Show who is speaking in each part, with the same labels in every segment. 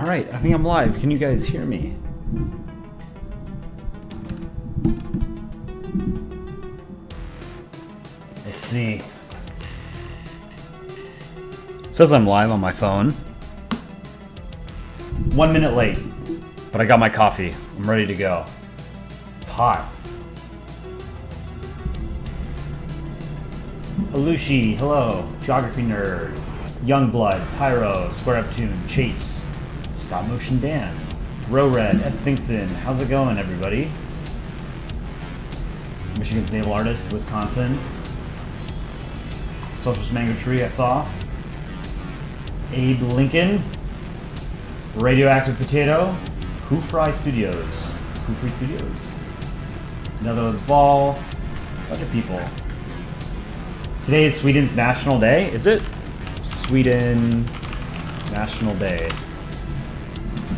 Speaker 1: Alright, I think I'm live. Can you guys hear me? Let's see. It says I'm live on my phone. 1 minute late, but I got my coffee. I'm ready to go. It's hot. Alushi, hello. Geography nerd. Youngblood, Pyro, Square Up Tune, Chase, Stop Motion Dan, Row Red, S. Thinkson. How's it going, everybody? Michigan's Naval Artist, Wisconsin. Socialist Mango Tree, I saw. Abe Lincoln. Radioactive Potato. Who Fry Studios. Who Free Studios. Netherlands Ball. Bunch of people. Today is Sweden's National Day, is it? Sweden National Day.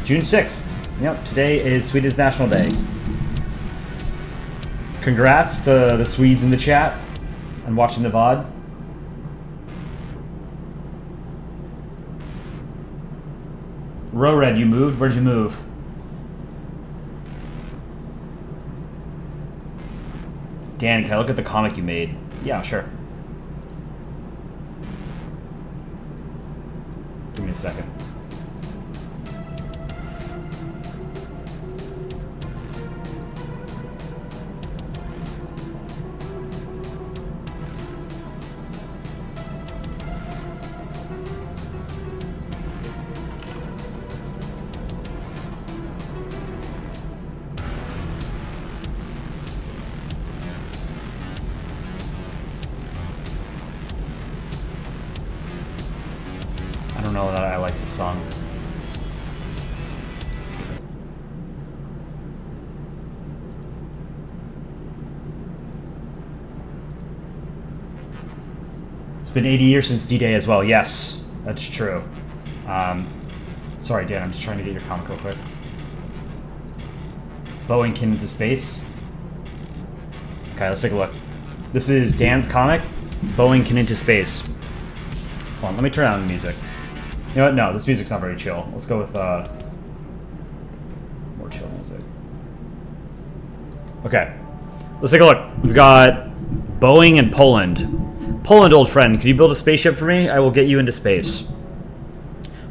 Speaker 1: June 6th. Yep, today is Sweden's National Day. Congrats to the Swedes in the chat and watching the VOD. Row Red, you moved? Where'd you move? Dan, can I look at the comic you made? Yeah, sure. Give me a second. I don't know that I like the song. It's been 80 years since D-Day as well. Yes, that's true. Sorry, Dan, I'm just trying to get your comic real quick. Boeing came into space. Okay, let's take a look. This is Dan's comic. Boeing came into space. Hold on, let me turn on the music. You know what? No, this music's not very chill. Let's go with more chill music. Okay, let's take a look. We've got Boeing and Poland. Poland, old friend, can you build a spaceship for me? I will get you into space.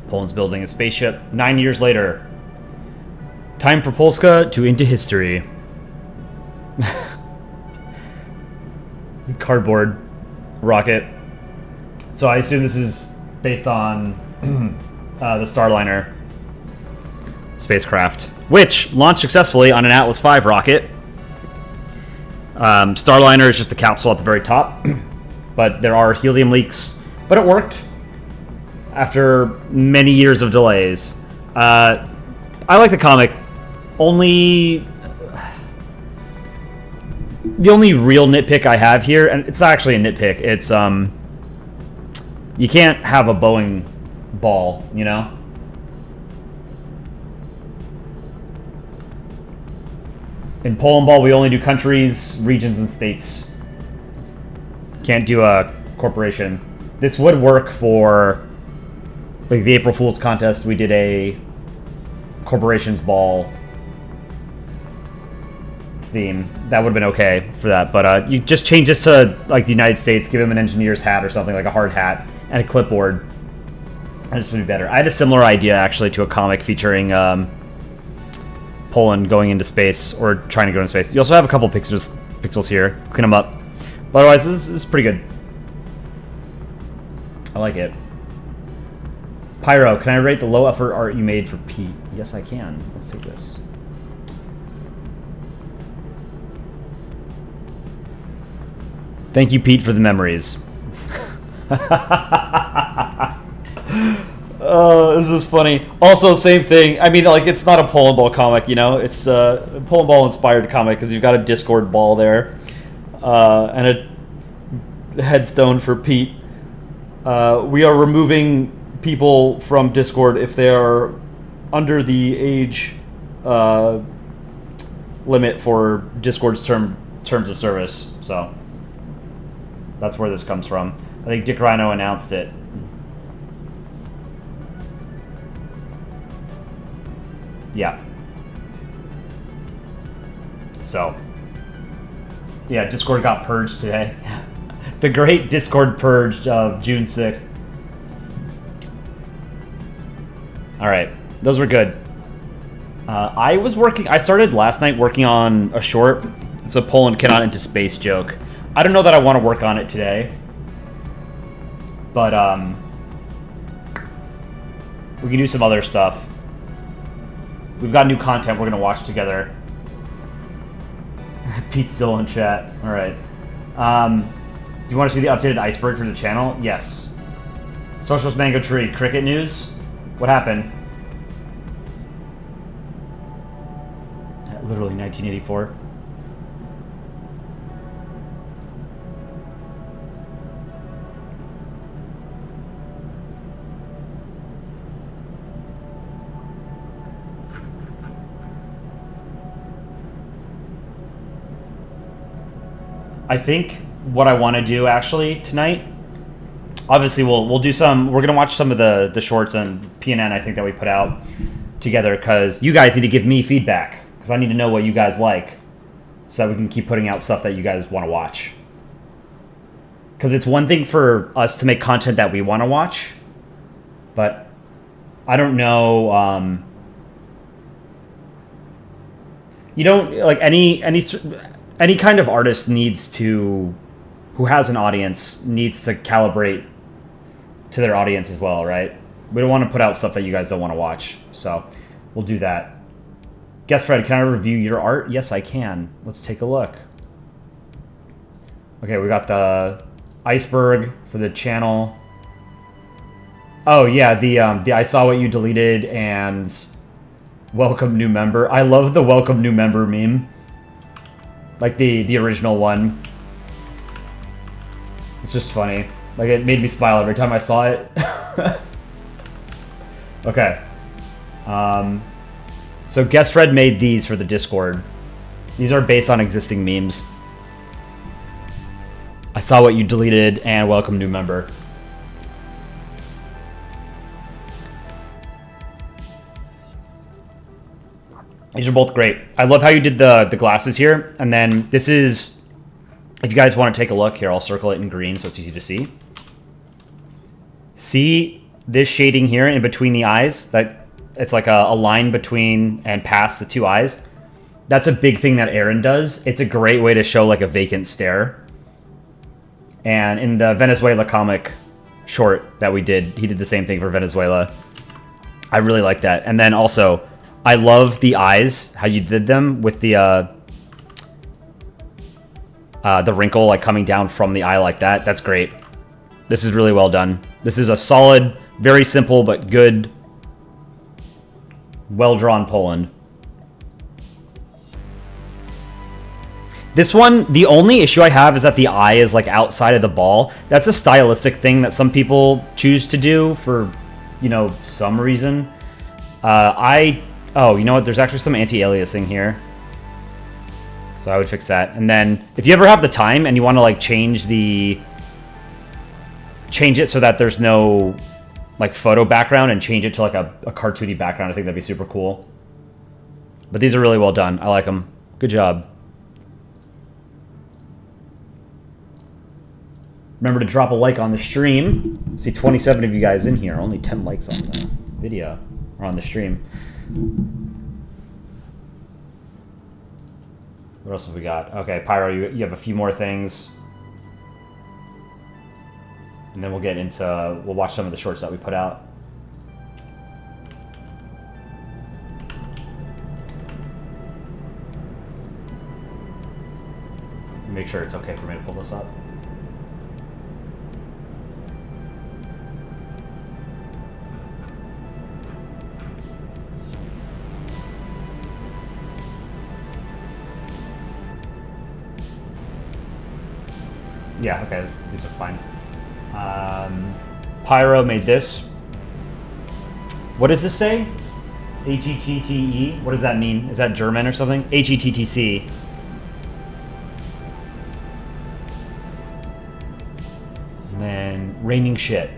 Speaker 1: Poland's building a spaceship 9 years later. Time for Polska to into history. Cardboard rocket. So I assume this is based on the Starliner spacecraft, which launched successfully on an Atlas V rocket. Starliner is just the capsule at the very top, but there are helium leaks. But it worked after many years of delays. I like the comic. The only real nitpick I have here, and it's not actually a nitpick, it's you can't have a Boeing ball, you know? In Polandball, we only do countries, regions, and states. Can't do a corporation. This would work for like the April Fool's contest. We did a corporations ball theme. That would have been okay for that, but you just change this to like the United States, give him an engineer's hat or something, like a hard hat and a clipboard, and this would be better. I had a similar idea actually to a comic featuring Poland going into space, or trying to go into space. You also have a couple pixels here. Clean them up. But otherwise, this is pretty good. I like it. Pyro, can I rate the low effort art you made for Pete? Yes, I can. Let's take this. Thank you, Pete, for the memories. Oh, this is funny. Also, same thing. I mean, like, it's not a Polandball comic, you know? It's a Polandball-inspired comic, because you've got a Discord ball there. And a headstone for Pete. We are removing people from Discord if they are under the age limit for Discord's terms of service. So that's where this comes from. I think Dick Rhino announced it. Yeah. So, yeah, Discord got purged today. The great Discord purge of June 6th. All right, those were good. I started last night working on a short. It's a Poland cannot into space joke. I don't know that I want to work on it today. But, we can do some other stuff. We've got new content we're going to watch together. Pete's still in chat. All right. Do you want to see the updated iceberg for the channel? Yes. Socialist Mango Tree. Cricket news? What happened? Literally 1984. I think what I want to do actually tonight, obviously we'll do some, we're going to watch some of the shorts and PNN I think that we put out together because you guys need to give me feedback because I need to know what you guys like so that we can keep putting out stuff that you guys want to watch. Because it's one thing for us to make content that we want to watch, but I don't know, you don't, like any kind of artist needs to, who has an audience, needs to calibrate to their audience as well, right? We don't want to put out stuff that you guys don't want to watch. So we'll do that. Guess Fred, can I review your art? Yes, I can. Let's take a look. Okay, we got the iceberg for the channel. Oh yeah, the I saw what you deleted and welcome new member. I love the welcome new member meme. Like the original one. It's just funny. Like it made me smile every time I saw it. Okay. So Guess Fred made these for the Discord. These are based on existing memes. I saw what you deleted and welcome new member. These are both great. I love how you did the glasses here. And then this is, if you guys want to take a look here, I'll circle it in green so it's easy to see. See this shading here in between the eyes? That it's like a line between and past the two eyes. That's a big thing that Aaron does. It's a great way to show like a vacant stare. And in the Venezuela comic short that we did, he did the same thing for Venezuela. I really like that. And then also, I love the eyes, how you did them with the wrinkle like coming down from the eye like that. That's great. This is really well done. This is a solid, very simple but good, well-drawn Poland. This one, the only issue I have is that the eye is like outside of the ball. That's a stylistic thing that some people choose to do for, you know, some reason. Oh, you know what? There's actually some anti-aliasing here. So I would fix that. And then if you ever have the time and you want to like change it so that there's no like photo background and change it to like a cartoony background, I think that'd be super cool. But these are really well done. I like them. Good job. Remember to drop a like on the stream. See 27 of you guys in here. Only 10 likes on the video or on the stream. What else have we got? Okay, Pyro, you have a few more things. And then we'll get into, we'll watch some of the shorts that we put out. Make sure it's okay for me to pull this up. Yeah, okay, these are fine. Pyro made this. What does this say? H-E-T-T-E? What does that mean? Is that German or something? H-E-T-T-C. And then raining shit.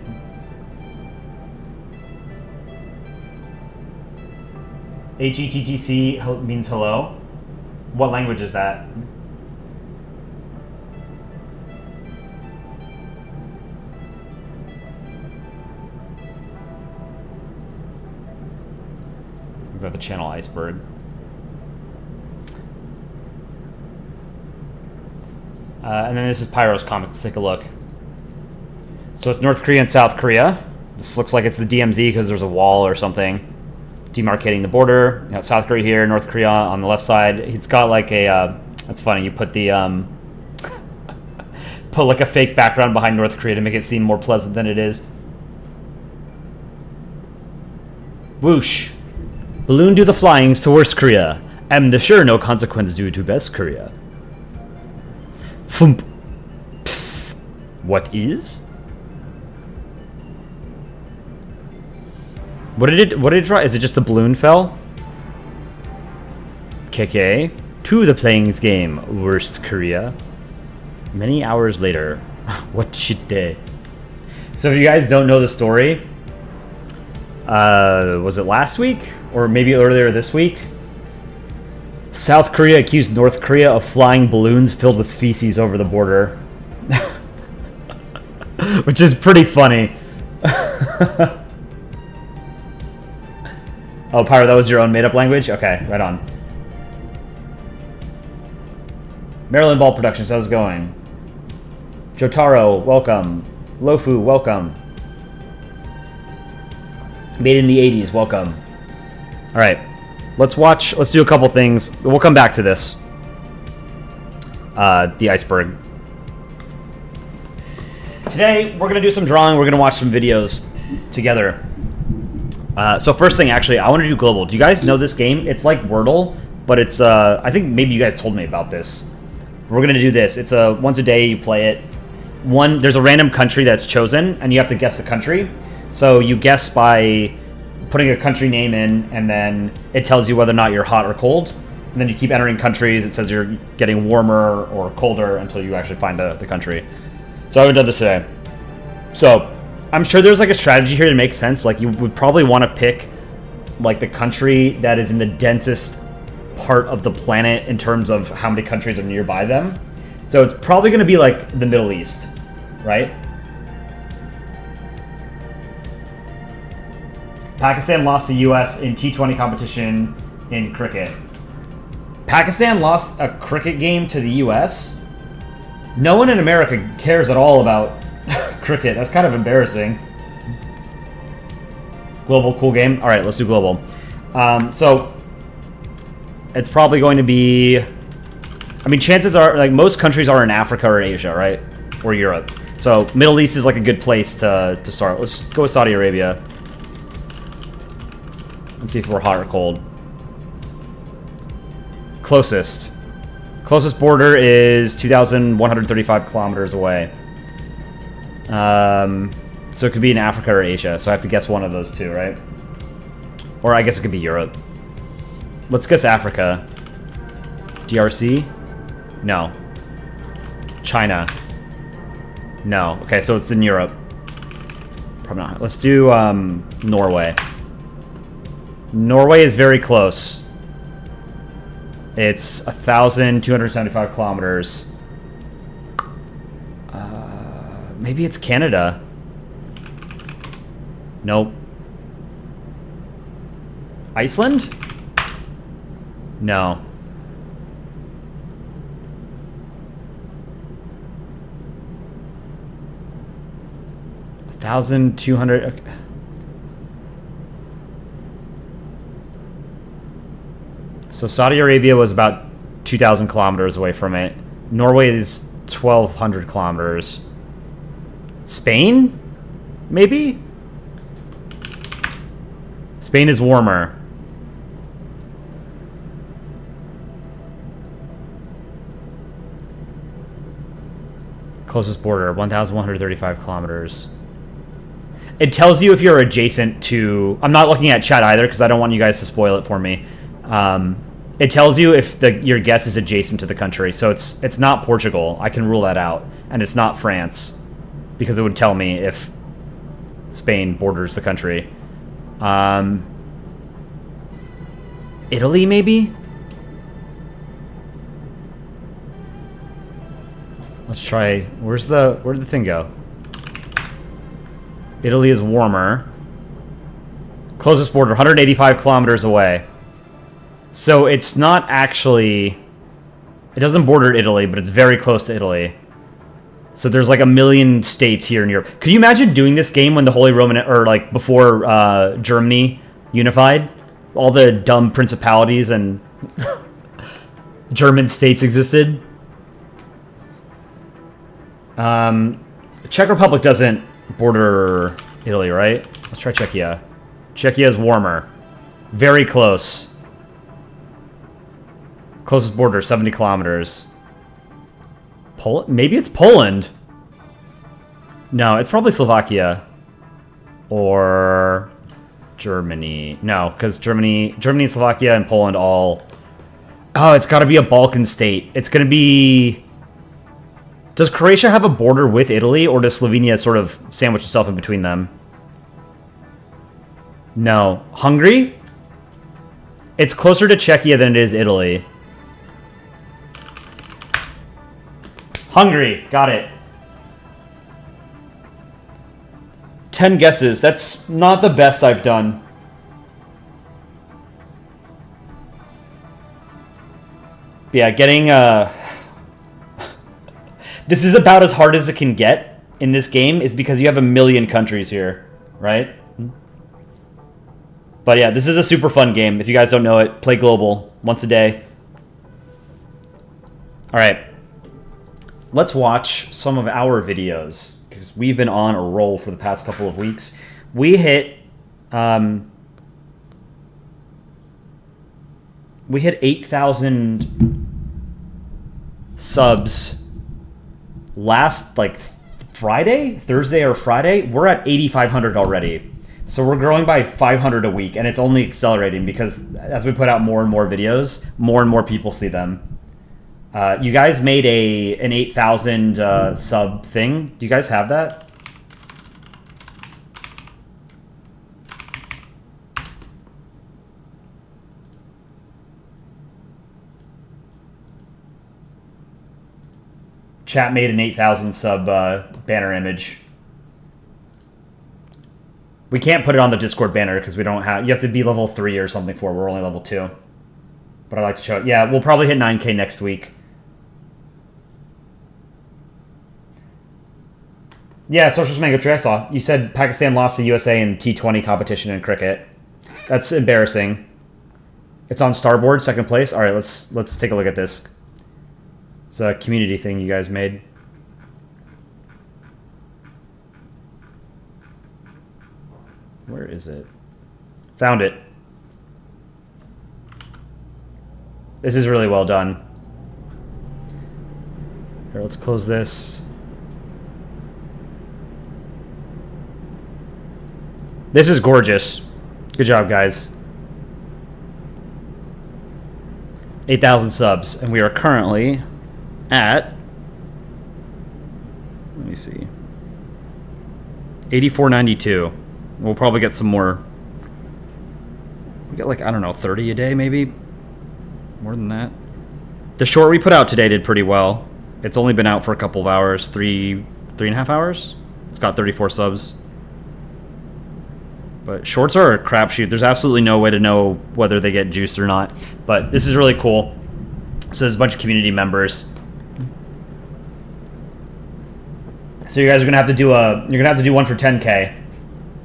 Speaker 1: HETTC means hello. What language is that? We've got the channel iceberg. And then this is Pyro's comic. Let's take a look. So it's North Korea and South Korea. This looks like it's the DMZ because there's a wall or something demarcating the border. You got South Korea here, North Korea on the left side. It's got like a, that's funny, you put the, put like a fake background behind North Korea to make it seem more pleasant than it is. Whoosh. Balloon do the flyings to worst Korea. Am the sure no consequence due to best Korea. Thump. Pfft. What is? What did it try? Is it just the balloon fell? KK. To the playings game. Worst Korea. Many hours later. What shit day? So if you guys don't know the story, was it last week? Or maybe earlier this week? South Korea accused North Korea of flying balloons filled with feces over the border. Which is pretty funny. Oh, Pyro, that was your own made-up language? Okay, right on. Maryland Ball Productions, how's it going? Jotaro, welcome. Lofu, welcome. Made in the 80s, welcome. Alright, let's do a couple things. We'll come back to this. The iceberg. Today, we're going to do some drawing, we're going to watch some videos together. So first thing, actually, I want to do global. Do you guys know this game? It's like Wordle, but it's, I think maybe you guys told me about this. We're going to do this. It's once a day, you play it. There's a random country that's chosen, and you have to guess the country. So you guess by putting a country name in, and then it tells you whether or not you're hot or cold. And then you keep entering countries. It says you're getting warmer or colder until you actually find the country. So I haven't done this today. So I'm sure there's like a strategy here to make sense. Like you would probably want to pick like the country that is in the densest part of the planet in terms of how many countries are nearby them. So it's probably going to be like the Middle East, right? Pakistan lost to US in T20 competition in cricket. Pakistan lost a cricket game to the US? No one in America cares at all about cricket. That's kind of embarrassing. Global, cool game. All right, let's do global. So it's probably going to be, I mean, chances are, like, most countries are in Africa or Asia, right? Or Europe. So Middle East is like a good place to start. Let's go with Saudi Arabia. Let's see if we're hot or cold. Closest border is 2,135 kilometers away. So it could be in Africa or Asia, so I have to guess one of those two, right? Or I guess it could be Europe. Let's guess Africa. DRC? No. China? No. Okay, so it's in Europe. Probably not. Let's do Norway. Norway is very close. It's 1,275 kilometers. Maybe it's Canada. Nope. Iceland? No. $1,200. Okay. So Saudi Arabia was about 2,000 kilometers away from it. Norway is 1,200 kilometers. Spain? Maybe? Spain is warmer. Closest border, 1,135 kilometers. It tells you if you're adjacent to... I'm not looking at chat either because I don't want you guys to spoil it for me. It tells you if your guess is adjacent to the country. So it's not Portugal. I can rule that out. And it's not France. Because it would tell me if Spain borders the country. Italy, maybe? Let's try... Where'd the thing go? Italy is warmer. Closest border, 185 kilometers away. So it's not actually... It doesn't border Italy, but it's very close to Italy. So there's like a million states here in Europe. Could you imagine doing this game when the Holy Roman... Or like before Germany unified? All the dumb principalities and German states existed. Czech Republic doesn't border Italy, right? Let's try Czechia. Czechia is warmer. Very close. Closest border, 70 kilometers. Poland? Maybe it's Poland. No, it's probably Slovakia. Or Germany. No, because Germany and Slovakia and Poland all... Oh, it's got to be a Balkan state. It's going to be... Does Croatia have a border with Italy, or does Slovenia sort of sandwich itself in between them? No. Hungary? It's closer to Czechia than it is Italy. Hungary. Got it. 10 guesses. That's not the best I've done. Yeah, getting... This is about as hard as it can get in this game, is because you have a million countries here, right? But yeah, this is a super fun game. If you guys don't know it, play global once a day. All right. Let's watch some of our videos, because we've been on a roll for the past couple of weeks. We hit 8,000 subs last, like, Thursday or Friday. We're at 8,500 already. So we're growing by 500 a week, and it's only accelerating because as we put out more and more videos, more and more people see them. You guys made an 8,000 sub thing. Do you guys have that? Chat made an 8,000 sub banner image. We can't put it on the Discord banner because we don't have... You have to be level 3 or something for it. We're only level 2. But I like to show it. Yeah, we'll probably hit 9K next week. Yeah, Socialist Mango Tree, I saw. You said Pakistan lost to USA in T20 competition in cricket. That's embarrassing. It's on Starboard, second place. All right, let's take a look at this. It's a community thing you guys made. Where is it? Found it. This is really well done. Here, let's close this. This is gorgeous. Good job, guys. 8,000 subs, and we are currently at... Let me see. 84.92. We'll probably get some more. We get like, I don't know, 30 a day maybe? More than that. The short we put out today did pretty well. It's only been out for a couple of hours. Three and a half hours? It's got 34 subs. But shorts are a crapshoot. There's absolutely no way to know whether they get juiced or not. But this is really cool. So there's a bunch of community members. So you guys are gonna have to do one for 10K.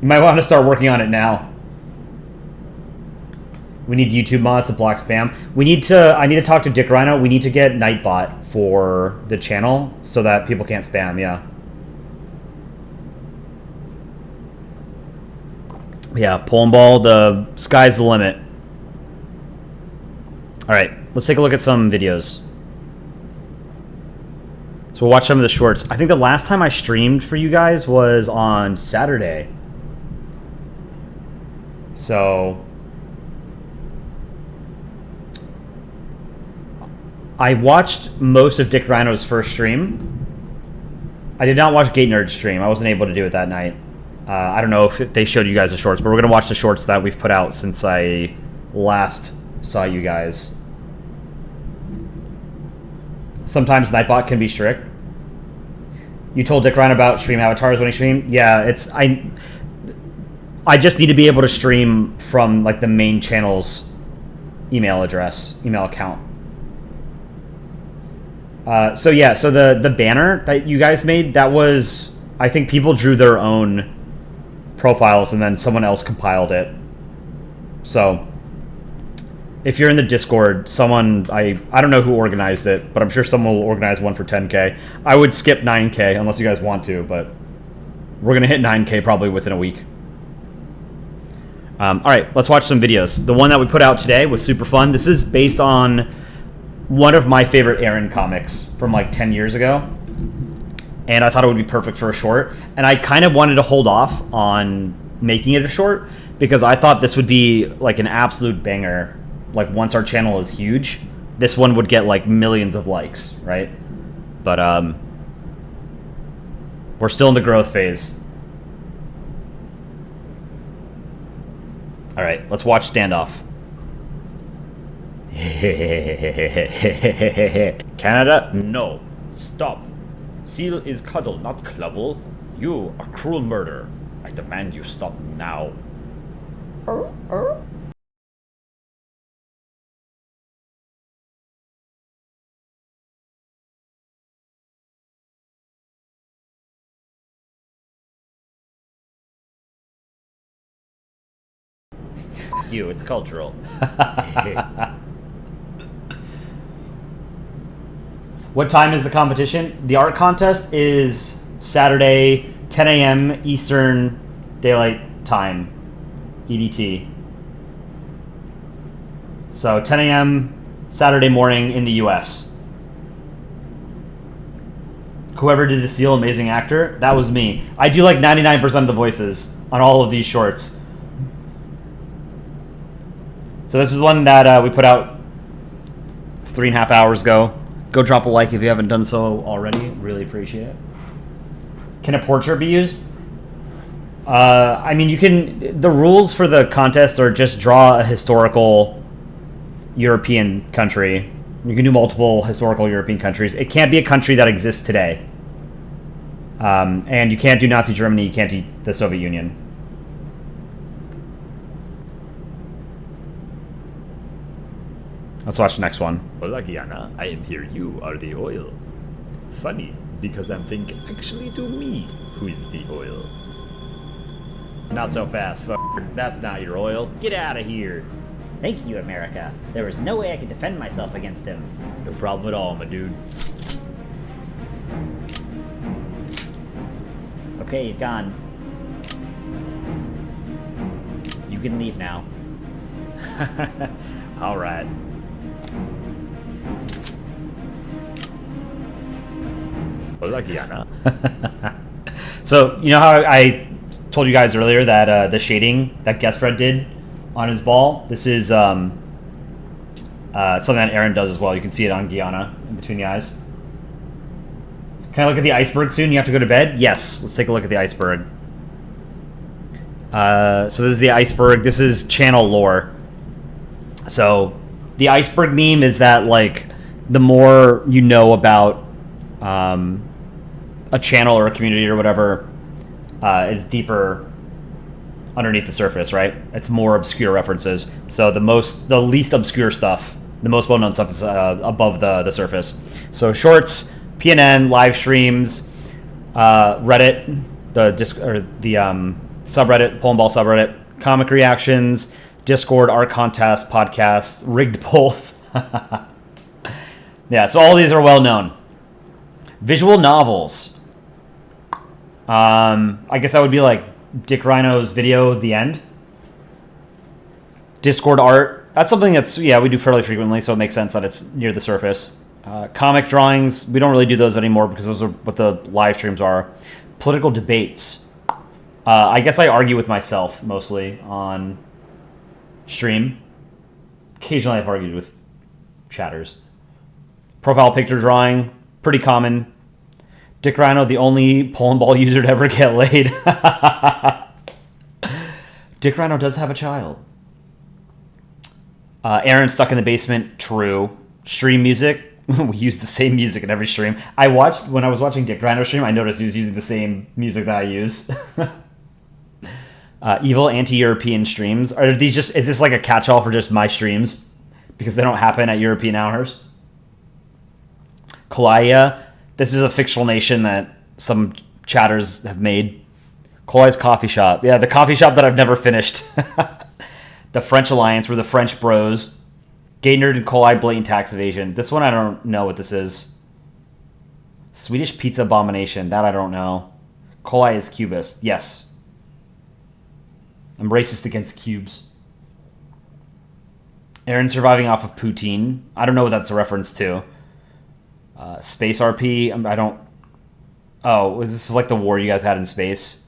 Speaker 1: You might want to start working on it now. We need YouTube mods to block spam. I need to talk to Dick Rhino. We need to get Nightbot for the channel so that people can't spam, yeah. Yeah, Polandball, the sky's the limit. Alright, let's take a look at some videos. So we'll watch some of the shorts. I think the last time I streamed for you guys was on Saturday. So I watched most of Dick Rhino's first stream. I did not watch Gate Nerd's stream. I wasn't able to do it that night. I don't know if they showed you guys the shorts, but we're going to watch the shorts that we've put out since I last saw you guys. Sometimes Nightbot can be strict. You told Dick Ryan about stream avatars when he streamed? Yeah, it's I just need to be able to stream from like the main channel's email account. So yeah, so the banner that you guys made, that was, I think people drew their own profiles and then someone else compiled it. So if you're in the Discord, someone, I don't know who organized it, but I'm sure someone will organize one for 10K. I would skip 9K unless you guys want to, but we're gonna hit 9K probably within a week. All right, let's watch some videos. The one that we put out today was super fun. This is based on one of my favorite Aaron comics from like 10 years ago. And I thought it would be perfect for a short. And I kind of wanted to hold off on making it a short because I thought this would be like an absolute banger. Like once our channel is huge, this one would get like millions of likes, right? But we're still in the growth phase. All right, let's watch Standoff. Canada? No. Stop. Seal is cuddle, not clubble. You are cruel murder. I demand you stop now. You, it's cultural. What time is the competition? The art contest is Saturday, 10 a.m. Eastern Daylight Time, EDT. So 10 a.m. Saturday morning in the US. Whoever did the Seal Amazing Actor, that was me. I do like 99% of the voices on all of these shorts. So this is one that we put out 3.5 hours ago. Go drop a like if you haven't done so already. Really appreciate it. Can a portrait be used? I mean, you can. The rules for the contest are just draw a historical European country. You can do multiple historical European countries. It can't be a country that exists today. And you can't do Nazi Germany. You can't do the Soviet Union. Let's watch the next one.
Speaker 2: Hola, Guyana. I am here. You are the oil. Funny, because I'm thinking actually to me who is the oil.
Speaker 1: Not so fast, fucker. That's not your oil. Get out of here.
Speaker 3: Thank you, America. There was no way I could defend myself against him.
Speaker 2: No problem at all, my dude.
Speaker 3: Okay, he's gone. You can leave now.
Speaker 1: All right.
Speaker 2: Hola, Guyana.
Speaker 1: So, you know how I told you guys earlier that the shading that Guest Fred did on his ball? This is something that Aaron does as well. You can see it on Guyana in between the eyes. Can I look at the iceberg soon? You have to go to bed? Yes. Let's take a look at the iceberg. So this is the iceberg. This is channel lore. So the iceberg meme is that, like, the more you know about a channel or a community or whatever is deeper underneath the surface, right? It's more obscure references. So the least obscure stuff, the most well-known stuff is above the surface. So shorts, PNN, live streams, Reddit, the subreddit, Polandball subreddit, comic reactions, Discord, art contests, podcasts, rigged polls. Yeah, so all these are well known. Visual novels. I guess that would be like Dick Rhino's video, The End. Discord art. That's something that's, yeah, we do fairly frequently, so it makes sense that it's near the surface. Comic drawings. We don't really do those anymore because those are what the live streams are. Political debates. I guess I argue with myself mostly on stream. Occasionally I've argued with chatters. Profile picture drawing. Pretty common. Dick Rhino, the only Polandball user to ever get laid. Dick Rhino does have a child. Aaron's stuck in the basement. True. Stream music. We use the same music in every stream. When I was watching Dick Grino stream, I noticed he was using the same music that I use. Evil anti-European streams. Is this like a catch-all for just my streams? Because they don't happen at European hours? Kolaya. This is a fictional nation that some chatters have made. Kolaya's coffee shop. Yeah, the coffee shop that I've never finished. The French Alliance. We're the French bros. Gay Nerd and Kolai blatant tax evasion. This one I don't know what this is. Swedish pizza abomination. That I don't know. Kolai is cubist. Yes. I'm racist against cubes. Aaron surviving off of poutine. I don't know what that's a reference to. Space RP. I don't... Oh, is this like the war you guys had in space?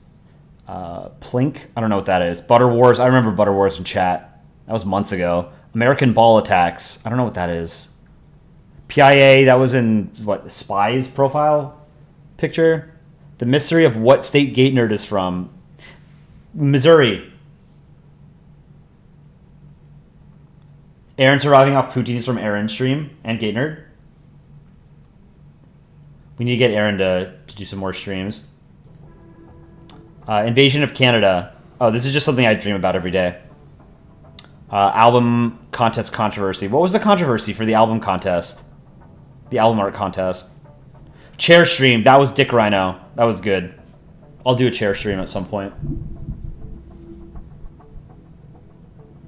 Speaker 1: Plink. I don't know what that is. Butter Wars. I remember Butter Wars in chat. That was months ago. American Ball Attacks. I don't know what that is. PIA. That was in, what, the Spy's profile picture? The mystery of what state Gate Nerd is from. Missouri. Aaron surviving off poutines from Aaron's stream and Gate Nerd. We need to get Aaron to do some more streams. Invasion of Canada. Oh, this is just something I dream about every day. Album contest controversy. What was the controversy for the album contest? The album art contest. Chair stream. That was Dick Rhino. That was good. I'll do a chair stream at some point.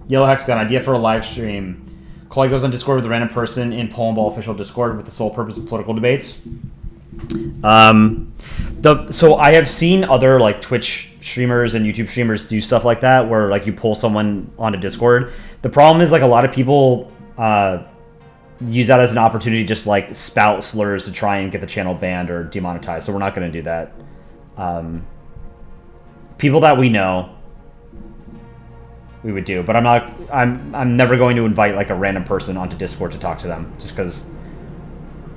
Speaker 1: Yellow Hexagon. Idea for a live stream. Clay goes on Discord with a random person in Polandball official Discord with the sole purpose of political debates. So I have seen other like Twitch streamers and YouTube streamers do stuff like that where like you pull someone onto Discord. The problem is like a lot of people use that as an opportunity to just like spout slurs to try and get the channel banned or demonetized. So we're not going to do that. People that we know, we would do, but I'm never going to invite like a random person onto Discord to talk to them just because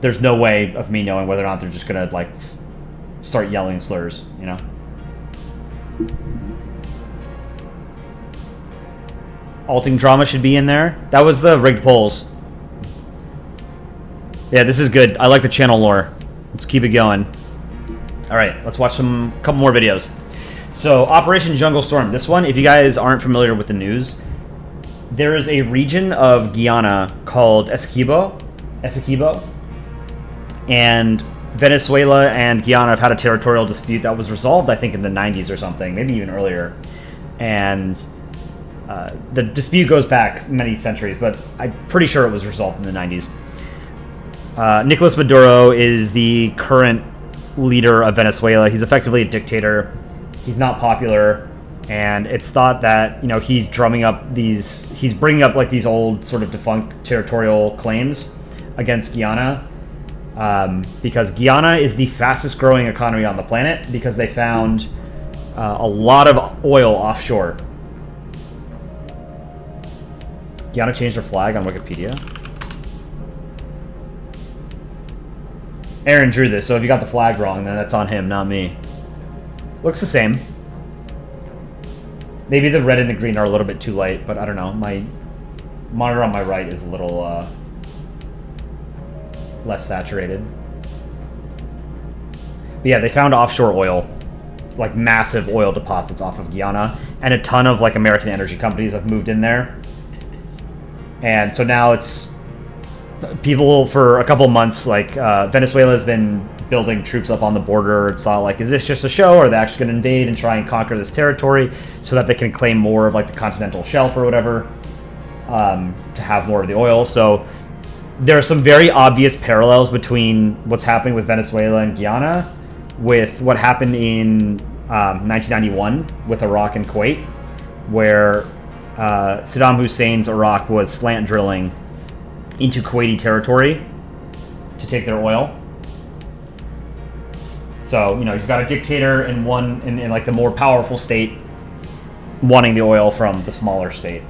Speaker 1: there's no way of me knowing whether or not they're just gonna like start yelling slurs, you know. Alting drama should be in there. That was the rigged polls. Yeah, this is good. I like the channel lore. Let's keep it going. All right, let's watch a couple more videos. So, Operation Jungle Storm. This one, if you guys aren't familiar with the news, there is a region of Guyana called Essequibo, and Venezuela and Guyana have had a territorial dispute that was resolved, I think, in the 90s or something, maybe even earlier. And the dispute goes back many centuries, but I'm pretty sure it was resolved in the 90s. Nicolas Maduro is the current leader of Venezuela. He's effectively a dictator. He's not popular, and it's thought that, you know, he's bringing up like these old sort of defunct territorial claims against Guyana, because Guyana is the fastest growing economy on the planet because they found a lot of oil offshore. Guyana changed their flag on Wikipedia. Aaron drew this, so if you got the flag wrong, then that's on him, not me. Looks the same. Maybe the red and the green are a little bit too light, but I don't know. My monitor on my right is a little less saturated. But yeah, they found offshore oil, like massive oil deposits off of Guyana, and a ton of like American energy companies have moved in there. And so now it's people for a couple months, like Venezuela has been building troops up on the border. It's not like, is this just a show, or are they actually going to invade and try and conquer this territory so that they can claim more of like the continental shelf or whatever, to have more of the oil. So there are some very obvious parallels between what's happening with Venezuela and Guyana with what happened in 1991 with Iraq and Kuwait, where Saddam Hussein's Iraq was slant drilling into Kuwaiti territory to take their oil. So, you know, you've got a dictator in like the more powerful state wanting the oil from the smaller state.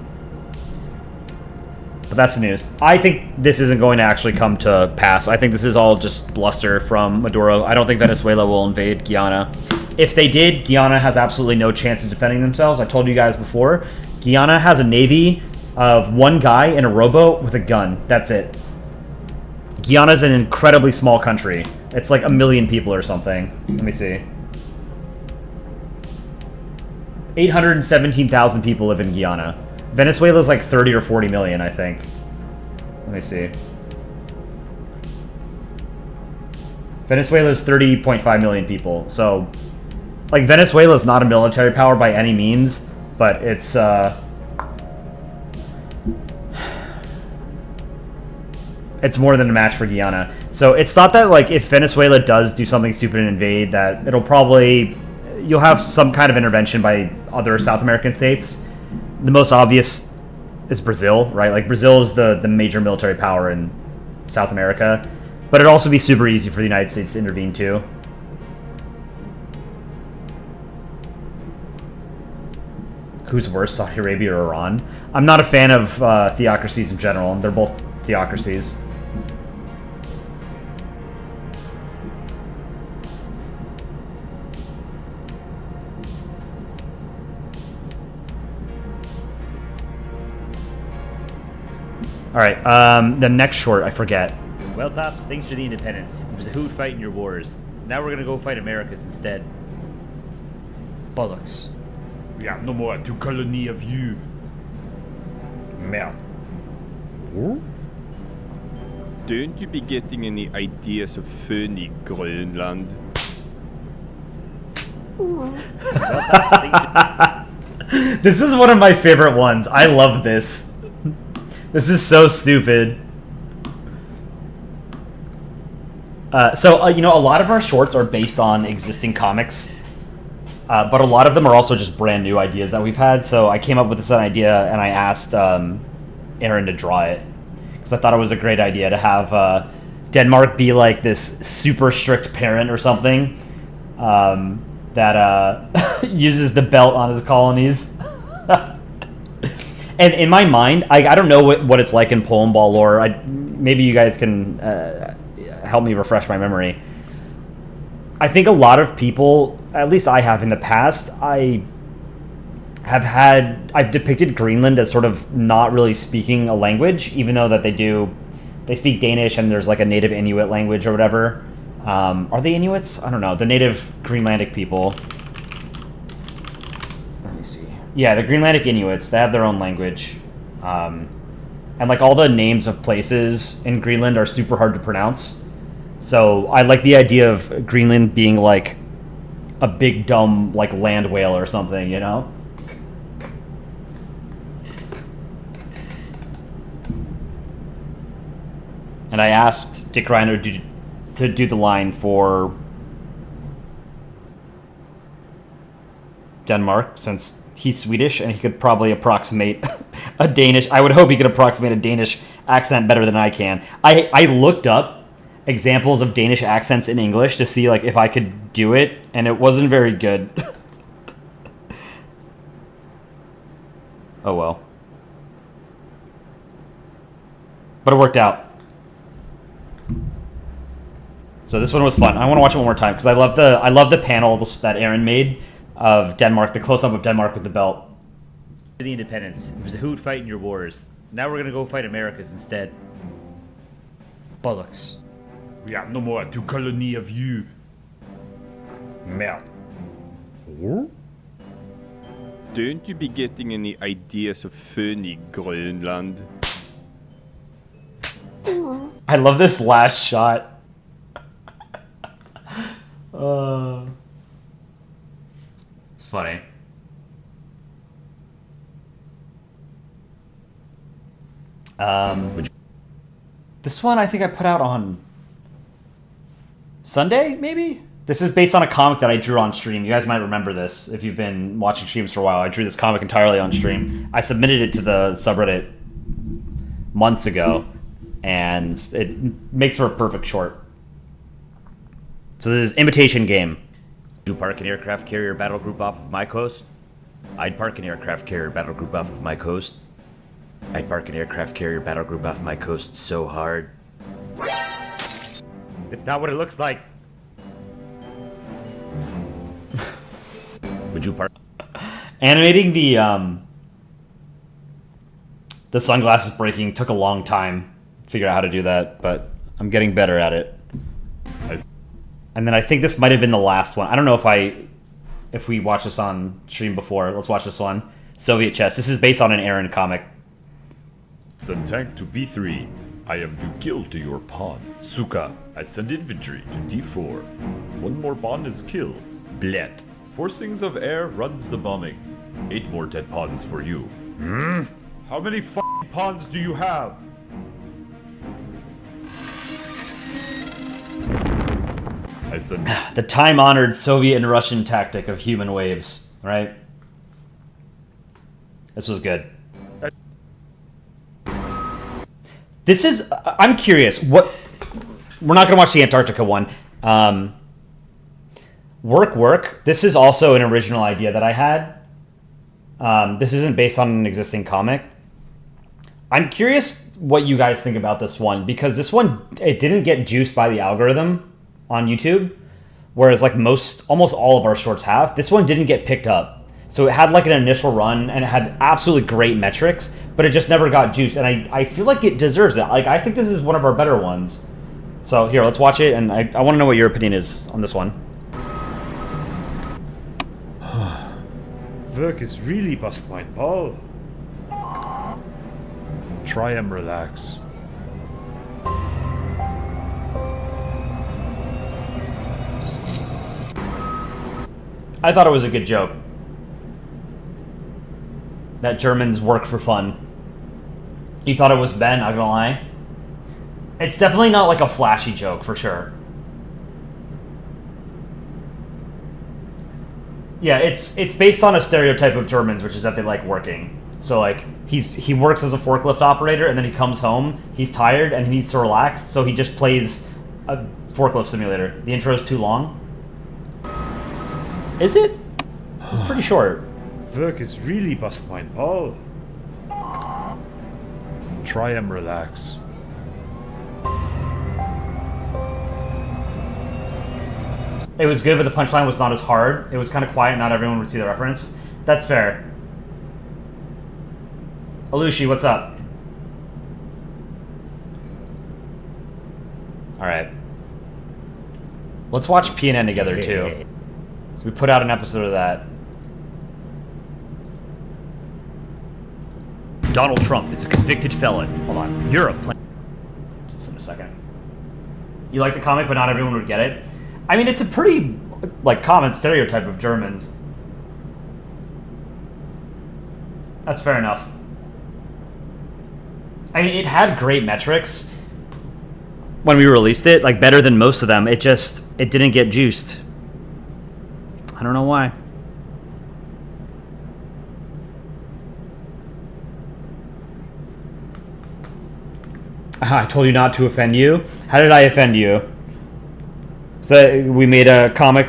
Speaker 1: But that's the news. I think this isn't going to actually come to pass. I think this is all just bluster from Maduro. I don't think Venezuela will invade Guyana. If they did, Guyana has absolutely no chance of defending themselves. I told you guys before, Guyana has a navy of one guy in a rowboat with a gun. That's it. Guyana's an incredibly small country. It's like 1 million people or something. Let me see. 817,000 people live in Guyana. Venezuela's like 30 or 40 million, I think. Let me see. Venezuela's 30.5 million people. So, like, Venezuela's not a military power by any means, but it's, it's more than a match for Guyana. So it's thought that, like, if Venezuela does do something stupid and invade, that it'll probably... You'll have some kind of intervention by other South American states. The most obvious is Brazil, right? Like, Brazil is the major military power in South America. But it'd also be super easy for the United States to intervene, too. Who's worse, Saudi Arabia or Iran? I'm not a fan of theocracies in general. They're both theocracies. Alright, the next short, I forget.
Speaker 2: Well, Pops, thanks for the independence. It was a hoot fighting your wars. Now we're gonna go fight Americas instead.
Speaker 1: Bollocks.
Speaker 2: We have no more to colony of you.
Speaker 1: Merde.
Speaker 4: Don't you be getting any ideas of funny Greenland?
Speaker 1: This is one of my favorite ones. I love this. This is so stupid. You know, a lot of our shorts are based on existing comics, but a lot of them are also just brand new ideas that we've had. So I came up with this idea, and I asked Aaron to draw it, because I thought it was a great idea to have Denmark be like this super strict parent or something that uses the belt on his colonies. And in my mind, I don't know what it's like in Polandball lore. Maybe you guys can help me refresh my memory. I think a lot of people, at least I have in the past, I've depicted Greenland as sort of not really speaking a language, even though that they speak Danish and there's like a native Inuit language or whatever. Are they Inuits? I don't know. The native Greenlandic people. Let me see. Yeah, the Greenlandic Inuits, they have their own language. And like all the names of places in Greenland are super hard to pronounce. So I like the idea of Greenland being like a big dumb like land whale or something, you know? And I asked Dick Reiner to do the line for Denmark, since he's Swedish and he could probably approximate a Danish. I would hope he could approximate a Danish accent better than I can. I looked up examples of Danish accents in English to see like if I could do it, and it wasn't very good. Oh well. But it worked out. So this one was fun. I want to watch it one more time because I love the panel that Aaron made of Denmark, the close-up of Denmark with the belt.
Speaker 2: The independence. It was a hoot fighting your wars. Now we're gonna go fight Americas instead.
Speaker 1: Bollocks.
Speaker 2: We have no more to colony of you.
Speaker 1: Merde.
Speaker 4: Don't you be getting any ideas of funny Greenland?
Speaker 1: I love this last shot. It's funny. This one I think I put out on Sunday, maybe? This is based on a comic that I drew on stream. You guys might remember this if you've been watching streams for a while. I drew this comic entirely on stream. I submitted it to the subreddit months ago, and it makes for a perfect short. So this is Imitation Game.
Speaker 2: You park an aircraft carrier battle group off of my coast? I'd park an aircraft carrier battle group off of my coast. I'd park an aircraft carrier battle group off my coast so hard. It's not what it looks like. Would you park?
Speaker 1: Animating the The sunglasses breaking took a long time to figure out how to do that, but I'm getting better at it. And then I think this might have been the last one. I don't know if we watched this on stream before. Let's watch this one. Soviet chess. This is based on an Aaron comic.
Speaker 5: Send tank to B3. I am do kill to your pawn. Suka. I send infantry to D4. One more pawn is kill. Blet. Forcings of air runs the bombing. 8 more dead pawns for you. How many f***ing pawns do you have? I send...
Speaker 1: The time-honored Soviet and Russian tactic of human waves, right? This was good. This is... I'm curious. What... We're not going to watch the Antarctica one. Work. This is also an original idea that I had. This isn't based on an existing comic. I'm curious what you guys think about this one, because this one, it didn't get juiced by the algorithm on YouTube, whereas like almost all of our shorts have. This one didn't get picked up. So it had like an initial run and it had absolutely great metrics, but it just never got juiced. And I feel like it deserves it. Like, I think this is one of our better ones. So here, let's watch it. And I want to know what your opinion is on this one.
Speaker 5: Work is really bust my ball. Try and relax.
Speaker 1: I thought it was a good joke. That Germans work for fun. You thought it was Ben, not gonna lie. It's definitely not like a flashy joke, for sure. Yeah, it's based on a stereotype of Germans, which is that they like working. So like he works as a forklift operator, and then he comes home, he's tired and he needs to relax, so he just plays a forklift simulator. The intro is too long. Is it? It's pretty short.
Speaker 5: Work is really bust my ball. Try and relax.
Speaker 1: It was good, but the punchline was not as hard. It was kind of quiet, not everyone would see the reference. That's fair. Alushi, what's up? Alright. Let's watch PNN together, too. So we put out an episode of that.
Speaker 2: Donald Trump is a convicted felon.
Speaker 1: Hold on.
Speaker 2: Europe.
Speaker 1: Just in a second. You like the comic, but not everyone would get it? I mean, it's a pretty, like, common stereotype of Germans. That's fair enough. I mean, it had great metrics when we released it, like, better than most of them. It didn't get juiced. I don't know why. I told you not to offend you. How did I offend you? So we made a comic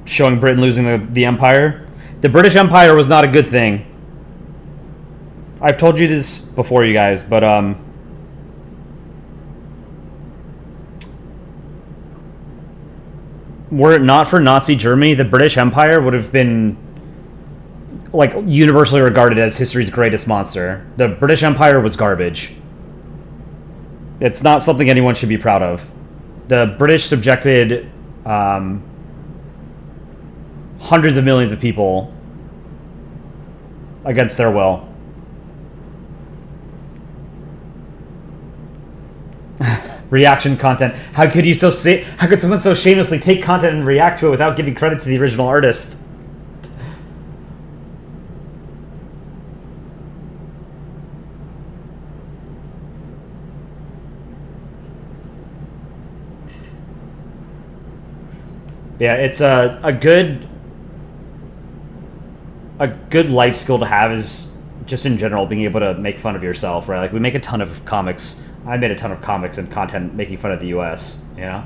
Speaker 1: showing Britain losing the Empire. The British Empire was not a good thing. I've told you this before, you guys, but were it not for Nazi Germany, the British Empire would have been like universally regarded as history's greatest monster. The British Empire was garbage. It's not something anyone should be proud of. The British subjected hundreds of millions of people against their will. Reaction content. How could someone so shamelessly take content and react to it without giving credit to the original artist? Yeah, it's a good life skill to have, is just in general being able to make fun of yourself, right? Like, we make a ton of comics. I made a ton of comics and content making fun of the US, you know?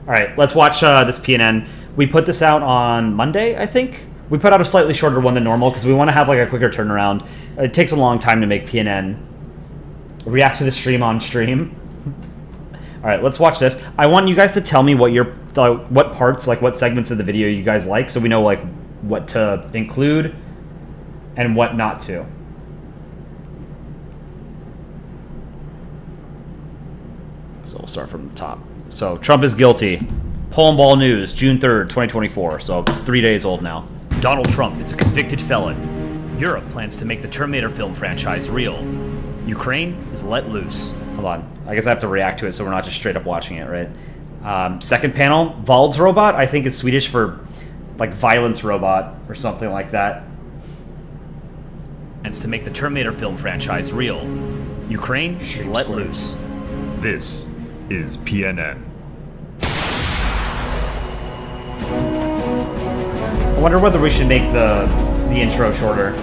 Speaker 1: Alright, let's watch this PNN. We put this out on Monday, I think? We put out a slightly shorter one than normal because we want to have like a quicker turnaround. It takes a long time to make PNN. React to the stream on stream. Alright, let's watch this. I want you guys to tell me what parts, like what segments of the video you guys like, so we know like what to include and what not to. So we'll start from the top. So Trump is guilty. Polandball News, June 3rd, 2024. So it's 3 days old now.
Speaker 2: Donald Trump is a convicted felon. Europe plans to make the Terminator film franchise real. Ukraine is let loose.
Speaker 1: Hold on. I guess I have to react to it so we're not just straight up watching it, right? Second panel, Vald's robot, I think is Swedish for like violence robot or something like that.
Speaker 2: Plans to make the Terminator film franchise real. Ukraine is let loose.
Speaker 5: This is PNN.
Speaker 1: I wonder whether we should make the intro shorter.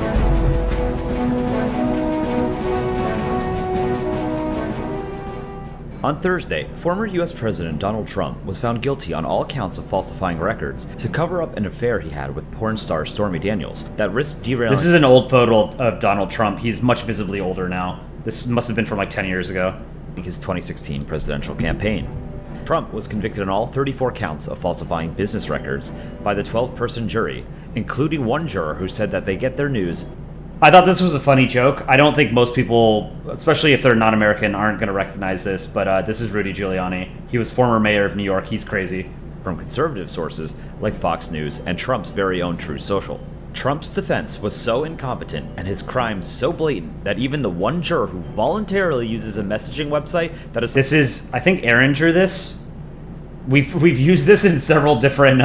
Speaker 2: On Thursday, former U.S. President Donald Trump was found guilty on all counts of falsifying records to cover up an affair he had with porn star Stormy Daniels that risked derailing...
Speaker 1: This is an old photo of Donald Trump. He's much visibly older now. This must have been from like 10 years ago.
Speaker 2: His 2016 presidential campaign. Trump was convicted on all 34 counts of falsifying business records by the 12-person jury, including one juror who said that they get their news.
Speaker 1: I thought this was a funny joke. I don't think most people, especially if they're non-American, aren't going to recognize this, but this is Rudy Giuliani. He was former mayor of New York. He's crazy.
Speaker 2: From conservative sources like Fox News and Trump's very own True Social. Trump's defense was so incompetent and his crimes so blatant that even the one juror who voluntarily uses a messaging website that is...
Speaker 1: This is, I think Aaron drew this. We've used this in several different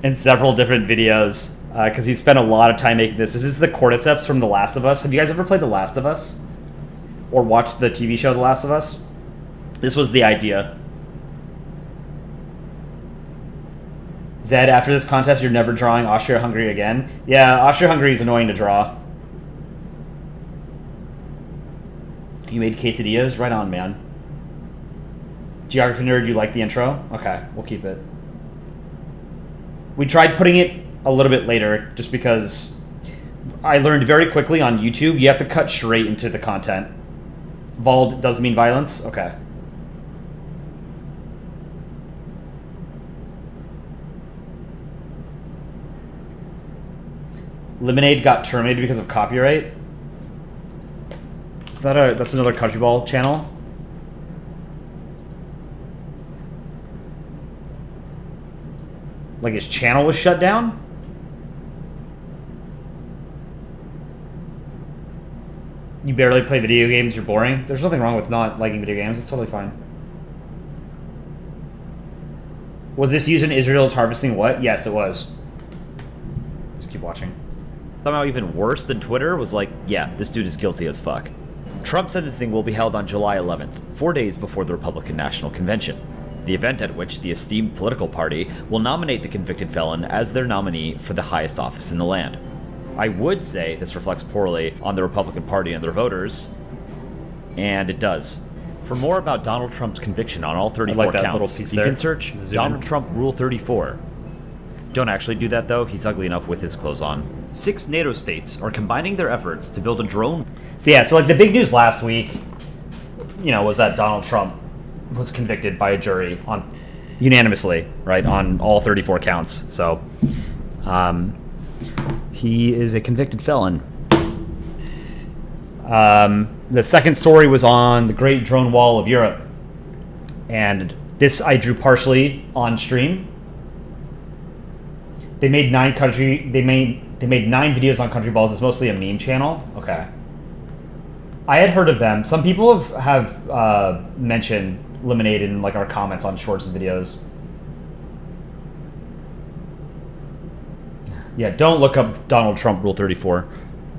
Speaker 1: videos. Because he spent a lot of time making this. This is the cordyceps from The Last of Us. Have you guys ever played The Last of Us? Or watched the TV show The Last of Us? This was the idea. Zed, after this contest, you're never drawing Austria-Hungary again? Yeah, Austria-Hungary is annoying to draw. You made quesadillas? Right on, man. Geography nerd, you like the intro? Okay, we'll keep it. We tried putting it a little bit later, just because I learned very quickly on YouTube, you have to cut straight into the content. Vald does mean violence? Okay. Lemonade got terminated because of copyright? Is that that's another Country Ball channel? Like his channel was shut down? You barely play video games, you're boring. There's nothing wrong with not liking video games, it's totally fine. Was this used in Israel's harvesting what? Yes, it was. Just keep watching.
Speaker 2: Somehow even worse than Twitter was like, yeah, this dude is guilty as fuck. Trump's sentencing will be held on July 11th, 4 days before the Republican National Convention. The event at which the esteemed political party will nominate the convicted felon as their nominee for the highest office in the land. I would say this reflects poorly on the Republican Party and their voters, and it does. For more about Donald Trump's conviction on all 34 counts, you can search Donald Trump Rule 34. Don't actually do that though, he's ugly enough with his clothes on. 6 NATO states are combining their efforts to build a drone.
Speaker 1: So yeah, so like the big news last week, you know, was that Donald Trump was convicted by a jury on unanimously, right, on all 34 counts. So, he is a convicted felon. The second story was on the Great Drone Wall of Europe, and this I drew partially on stream. They made 9 videos on country balls. It's mostly a meme channel. Okay. I had heard of them. Some people have mentioned Lemonade in like our comments on shorts and videos. Yeah, don't look up Donald Trump Rule 34.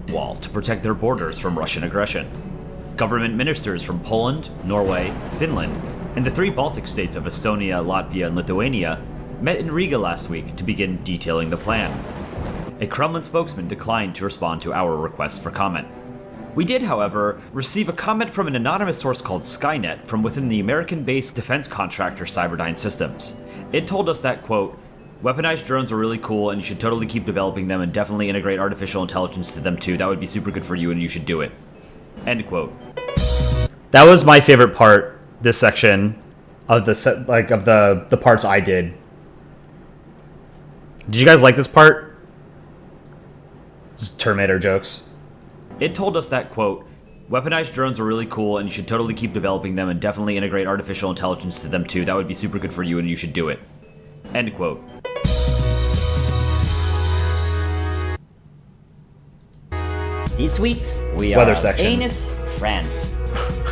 Speaker 2: Wall to protect their borders from Russian aggression. Government ministers from Poland, Norway, Finland, and the 3 Baltic states of Estonia, Latvia, and Lithuania met in Riga last week to begin detailing the plan. A Kremlin spokesman declined to respond to our request for comment. We did, however, receive a comment from an anonymous source called Skynet from within the American-based defense contractor Cyberdyne Systems. It told us that, quote, weaponized drones are really cool and you should totally keep developing them and definitely integrate artificial intelligence to them too. That would be super good for you and you should do it. End quote.
Speaker 1: That was my favorite part, this section of the parts I did. Did you guys like this part? Just Terminator jokes.
Speaker 2: It told us that, quote, Weaponized drones are really cool, and you should totally keep developing them and definitely integrate artificial intelligence to them too. That would be super good for you, and you should do it. End quote.
Speaker 3: This week's we
Speaker 1: Weather
Speaker 3: are
Speaker 1: section.
Speaker 3: Anus, France.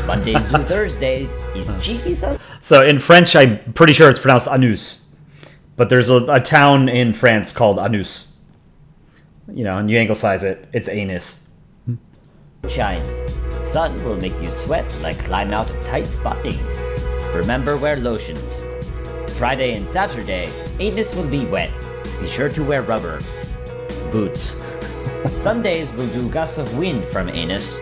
Speaker 3: Mondays through Thursdays is cheeky sun.
Speaker 1: So in French, I'm pretty sure it's pronounced Anus. But there's a town in France called Anus. You know, and you anglicize it, it's anus.
Speaker 3: Shines. Sun will make you sweat like climb out of tight stockings. Remember, wear lotions. Friday and Saturday, anus will be wet. Be sure to wear rubber. Boots. Sundays will do gusts of wind from anus.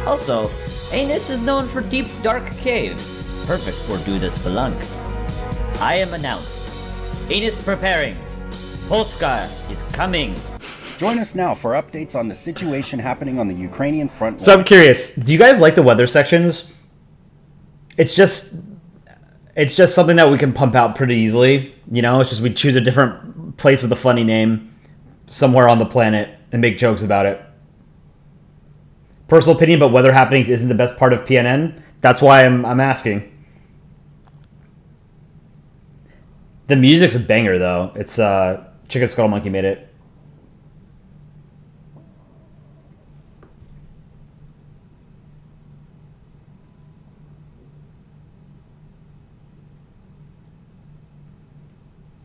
Speaker 3: Also, anus is known for deep, dark caves. Perfect for do the spelunk. I am announced. Anus preparings. Polska is coming.
Speaker 6: Join us now for updates on the situation happening on the Ukrainian front
Speaker 1: So
Speaker 6: line.
Speaker 1: I'm curious, do you guys like the weather sections? It's just something that we can pump out pretty easily. You know, it's just we choose a different place with a funny name somewhere on the planet and make jokes about it. Personal opinion, but weather happenings isn't the best part of PNN. That's why I'm asking. The music's a banger though. It's Chicken Scuttle Monkey made it.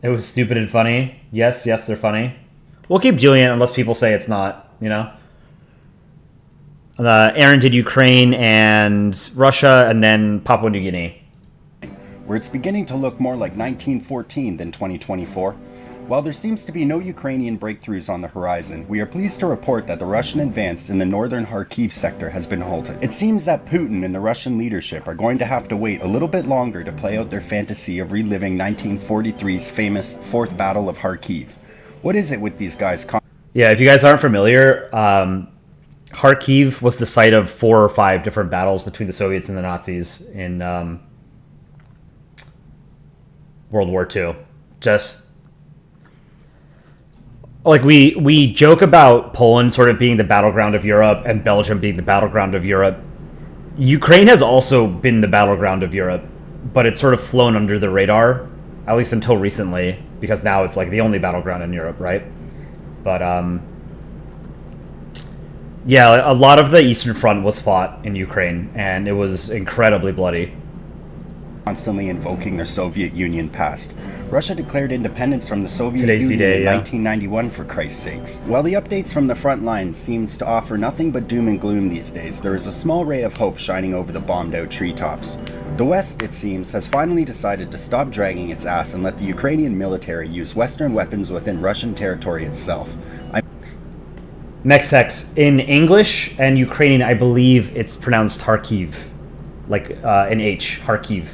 Speaker 1: It was stupid and funny. Yes, they're funny. We'll keep doing it unless people say it's not, you know? Aaron did Ukraine and Russia and then Papua New Guinea.
Speaker 6: Where it's beginning to look more like 1914 than 2024. While there seems to be no Ukrainian breakthroughs on the horizon, we are pleased to report that the Russian advance in the northern Kharkiv sector has been halted. It seems that Putin and the Russian leadership are going to have to wait a little bit longer to play out their fantasy of reliving 1943's famous Fourth Battle of Kharkiv. What is it with these guys?
Speaker 1: Yeah, if you guys aren't familiar, Kharkiv was the site of 4 or 5 different battles between the Soviets and the Nazis in World War II. Just like we joke about Poland sort of being the battleground of Europe and Belgium being the battleground of Europe. Ukraine has also been the battleground of Europe, but it's sort of flown under the radar, at least until recently, because now it's like the only battleground in Europe, right? But yeah, a lot of the Eastern Front was fought in Ukraine, and it was incredibly bloody.
Speaker 6: Constantly invoking their Soviet Union past. Russia declared independence from the Soviet
Speaker 1: Today's
Speaker 6: Union
Speaker 1: D-Day,
Speaker 6: in
Speaker 1: yeah.
Speaker 6: 1991, for Christ's sakes. While the updates from the front line seems to offer nothing but doom and gloom these days, there is a small ray of hope shining over the bombed-out treetops. The West, it seems, has finally decided to stop dragging its ass and let the Ukrainian military use Western weapons within Russian territory itself.
Speaker 1: Mextex, in English and Ukrainian, I believe it's pronounced Kharkiv, like an H, Kharkiv.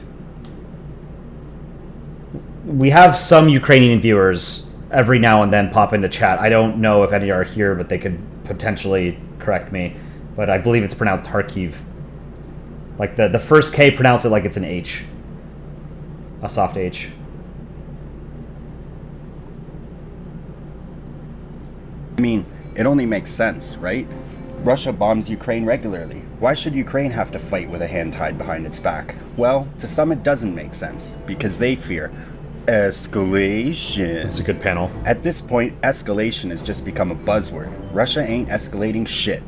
Speaker 1: We have some Ukrainian viewers every now and then pop into chat. I don't know if any are here, but they could potentially correct me. But I believe it's pronounced Kharkiv. Like the first K, pronounce it like it's an H. A soft H.
Speaker 6: I mean, it only makes sense, right? Russia bombs Ukraine regularly. Why should Ukraine have to fight with a hand tied behind its back? Well, to some it doesn't make sense, because they fear escalation.
Speaker 1: That's a good panel.
Speaker 6: At this point, escalation has just become a buzzword. Russia ain't escalating shit.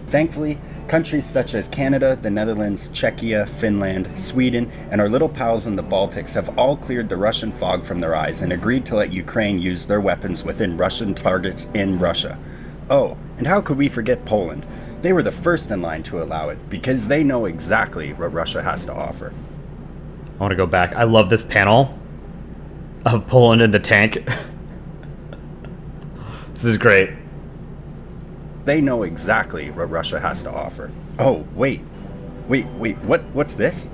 Speaker 6: Thankfully, countries such as Canada, the Netherlands, Czechia, Finland, Sweden, and our little pals in the Baltics have all cleared the Russian fog from their eyes and agreed to let Ukraine use their weapons within Russian targets in Russia. Oh, and how could we forget Poland? They were the first in line to allow it, because they know exactly what Russia has to offer.
Speaker 1: I want to go back. I love this panel of Poland in the tank. This is great.
Speaker 6: They know exactly what Russia has to offer. Oh, wait, what's this?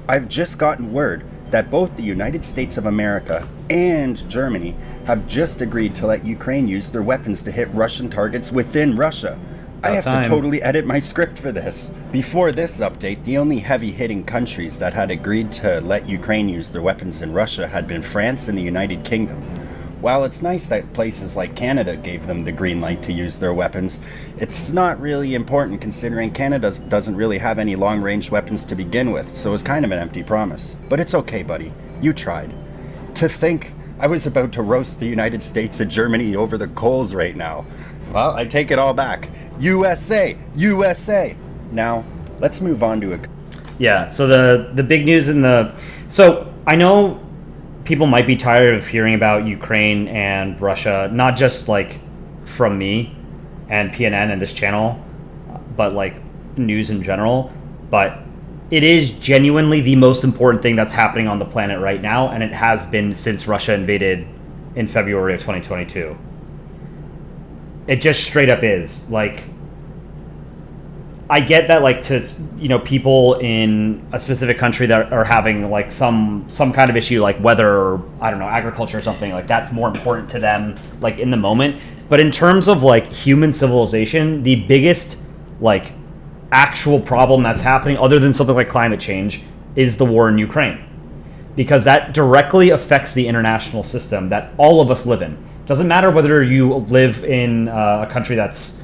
Speaker 6: I've just gotten word that both the United States of America and Germany have just agreed to let Ukraine use their weapons to hit Russian targets within Russia. I have to totally edit my script for this. Before this update, the only heavy-hitting countries that had agreed to let Ukraine use their weapons in Russia had been France and the United Kingdom. While it's nice that places like Canada gave them the green light to use their weapons, it's not really important considering Canada doesn't really have any long-range weapons to begin with, so it's kind of an empty promise. But it's okay, buddy. You tried. To think I was about to roast the United States and Germany over the coals right now. Well, I take it all back. USA! USA! Now, let's move on to a...
Speaker 1: Yeah, so the big news in the... So, I know people might be tired of hearing about Ukraine and Russia, not just, like, from me and PNN and this channel, but, like, news in general. But it is genuinely the most important thing that's happening on the planet right now, and it has been since Russia invaded in February of 2022. It just straight up is. Like, I get that, like, to, you know, people in a specific country that are having, like, some kind of issue, like weather or, I don't know, agriculture or something, like, that's more important to them, like, in the moment. But in terms of, like, human civilization, the biggest, like, actual problem that's happening, other than something like climate change, is the war in Ukraine. Because that directly affects the international system that all of us live in. Doesn't matter whether you live in a country that's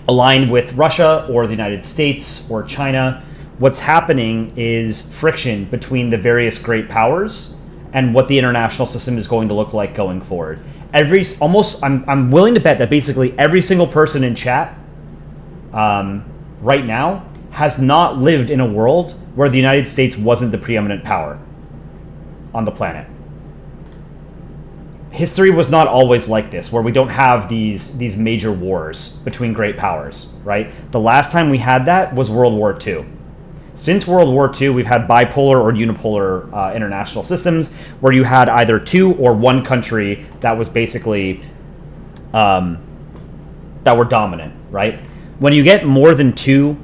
Speaker 1: aligned with Russia or the United States or China. What's happening is friction between the various great powers and what the international system is going to look like going forward. I'm willing to bet that basically every single person in chat right now has not lived in a world where the United States wasn't the preeminent power on the planet. History was not always like this, where we don't have these major wars between great powers, right? The last time we had that was World War II. Since World War II, we've had bipolar or unipolar international systems where you had either two or one country that was basically that were dominant, right? When you get more than two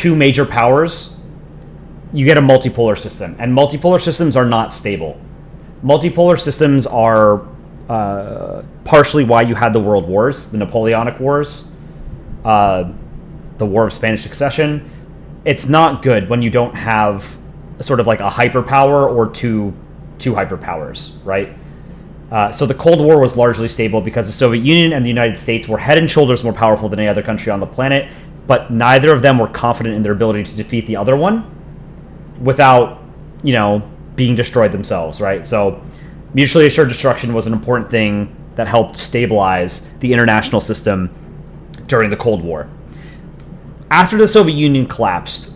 Speaker 1: major powers, you get a multipolar system, and multipolar systems are not stable. Multipolar systems are partially why you had the World Wars, the Napoleonic Wars, the War of Spanish Succession. It's not good when you don't have sort of like a hyperpower or two hyperpowers, right? So the Cold War was largely stable because the Soviet Union and the United States were head and shoulders more powerful than any other country on the planet, but neither of them were confident in their ability to defeat the other one without, you know, being destroyed themselves, right? So mutually assured destruction was an important thing that helped stabilize the international system during the Cold War. After the Soviet Union collapsed,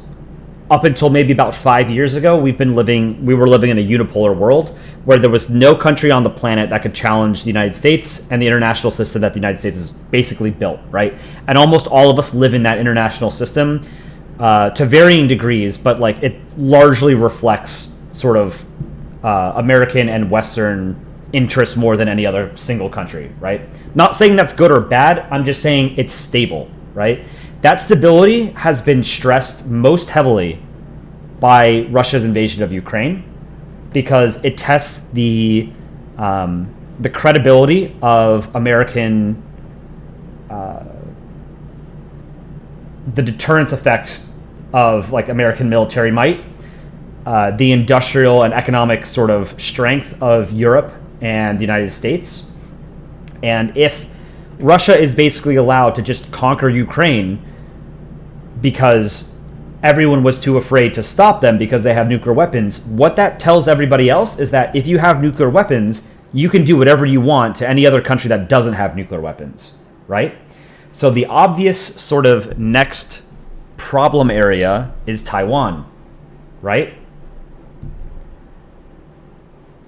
Speaker 1: up until maybe about 5 years ago, we were living in a unipolar world where there was no country on the planet that could challenge the United States and the international system that the United States has basically built, right? And almost all of us live in that international system to varying degrees, but like it largely reflects sort of American and Western interests more than any other single country, right? Not saying that's good or bad, I'm just saying it's stable, right? That stability has been stressed most heavily by Russia's invasion of Ukraine because it tests the credibility of American, the deterrence effect of like American military might, the industrial and economic sort of strength of Europe and the United States. And if Russia is basically allowed to just conquer Ukraine because everyone was too afraid to stop them because they have nuclear weapons, what that tells everybody else is that if you have nuclear weapons, you can do whatever you want to any other country that doesn't have nuclear weapons, right? So the obvious sort of next problem area is Taiwan, right?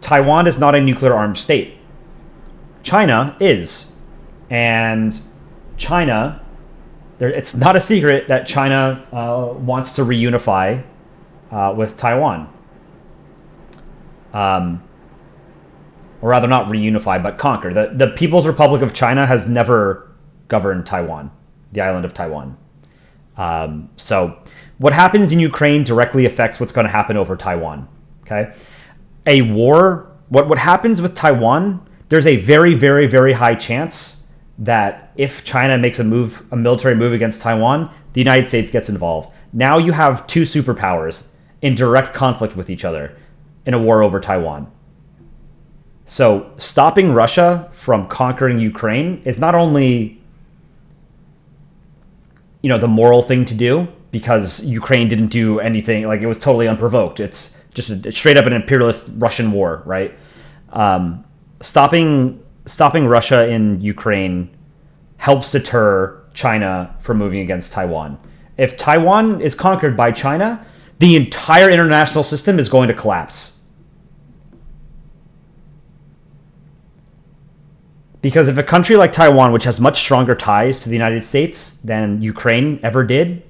Speaker 1: Taiwan is not a nuclear-armed state. China is. And China, it's not a secret that China wants to reunify with Taiwan. Or rather, not reunify, but conquer. The People's Republic of China has never governed Taiwan, the island of Taiwan. So what happens in Ukraine directly affects what's going to happen over Taiwan, okay? A war, what happens with Taiwan, there's a very, very, very high chance that if China makes a military move against Taiwan, the United States gets involved. Now you have two superpowers in direct conflict with each other in a war over Taiwan. So stopping Russia from conquering Ukraine is not only, the moral thing to do, because Ukraine didn't do anything, like it was totally unprovoked. It's just straight up an imperialist Russian war, right? Stopping Russia in Ukraine helps deter China from moving against Taiwan. If Taiwan is conquered by China, the entire international system is going to collapse. Because if a country like Taiwan, which has much stronger ties to the United States than Ukraine ever did,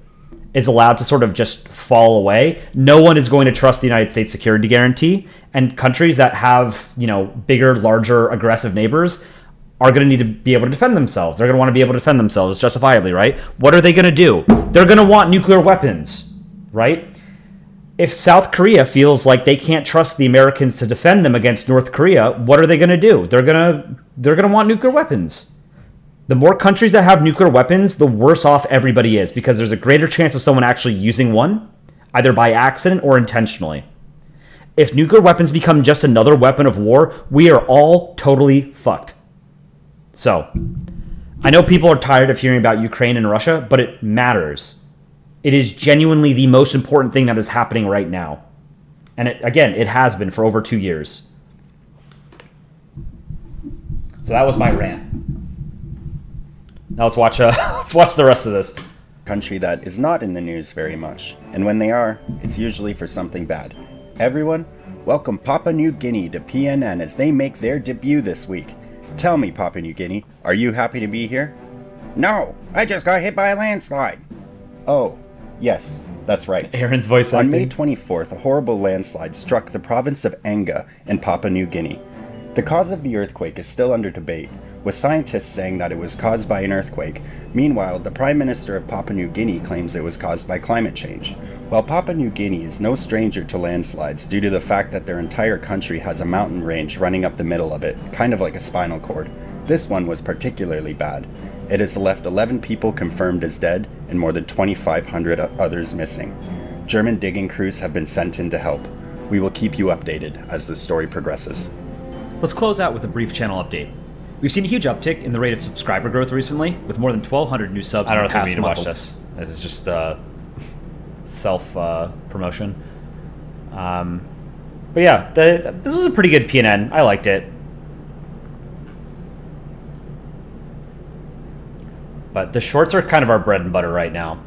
Speaker 1: is allowed to sort of just fall away, no one is going to trust the United States security guarantee. And countries that have, bigger, larger, aggressive neighbors are going to need to be able to defend themselves. They're going to want to be able to defend themselves justifiably, right? What are they going to do? They're going to want nuclear weapons, right? If South Korea feels like they can't trust the Americans to defend them against North Korea, what are they going to do? They're going to want nuclear weapons. The more countries that have nuclear weapons, the worse off everybody is, because there's a greater chance of someone actually using one, either by accident or intentionally. If nuclear weapons become just another weapon of war, we are all totally fucked. So, I know people are tired of hearing about Ukraine and Russia, but it matters. It is genuinely the most important thing that is happening right now. And it has been for over 2 years. So that was my rant. Now let's watch the rest of this.
Speaker 6: Country that is not in the news very much, and when they are, it's usually for something bad. Everyone, welcome Papua New Guinea to PNN as they make their debut this week. Tell me, Papua New Guinea, are you happy to be here? No, I just got hit by a landslide. Oh, yes, that's right.
Speaker 1: Aaron's voice acting.
Speaker 6: On May 24th, a horrible landslide struck the province of Enga in Papua New Guinea. The cause of the earthquake is still under debate, with scientists saying that it was caused by an earthquake. Meanwhile, the Prime Minister of Papua New Guinea claims it was caused by climate change. While Papua New Guinea is no stranger to landslides due to the fact that their entire country has a mountain range running up the middle of it, kind of like a spinal cord, this one was particularly bad. It has left 11 people confirmed as dead and more than 2,500 others missing. German digging crews have been sent in to help. We will keep you updated as the story progresses.
Speaker 1: Let's close out with a brief channel update. We've seen a huge uptick in the rate of subscriber growth recently, with more than 1,200 new subs in the past month. I don't think we need to watch this. This is just self-promotion. But yeah, this was a pretty good PNN. I liked it. But the shorts are kind of our bread and butter right now.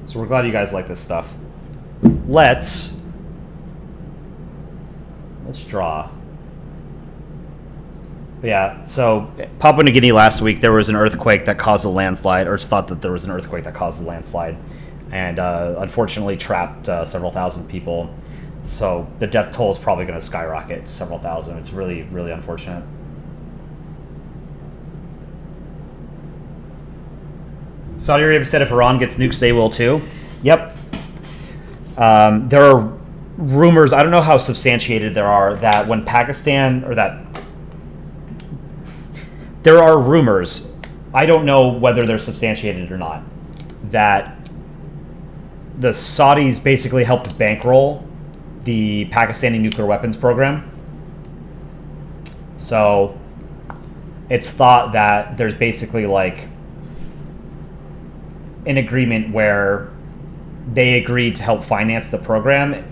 Speaker 1: So we're glad you guys like this stuff. Let's draw. But yeah, so Papua New Guinea last week, there was an earthquake that caused a landslide, or it's thought that there was an earthquake that caused a landslide, and unfortunately trapped several thousand people. So the death toll is probably going to skyrocket to several thousand. It's really, really unfortunate. Saudi Arabia said if Iran gets nukes, they will too. Yep. There are rumors, I don't know how substantiated there are, that when Pakistan, or that there are rumors, I don't know whether they're substantiated or not, that the Saudis basically helped bankroll the Pakistani nuclear weapons program. So it's thought that there's basically like an agreement where they agreed to help finance the program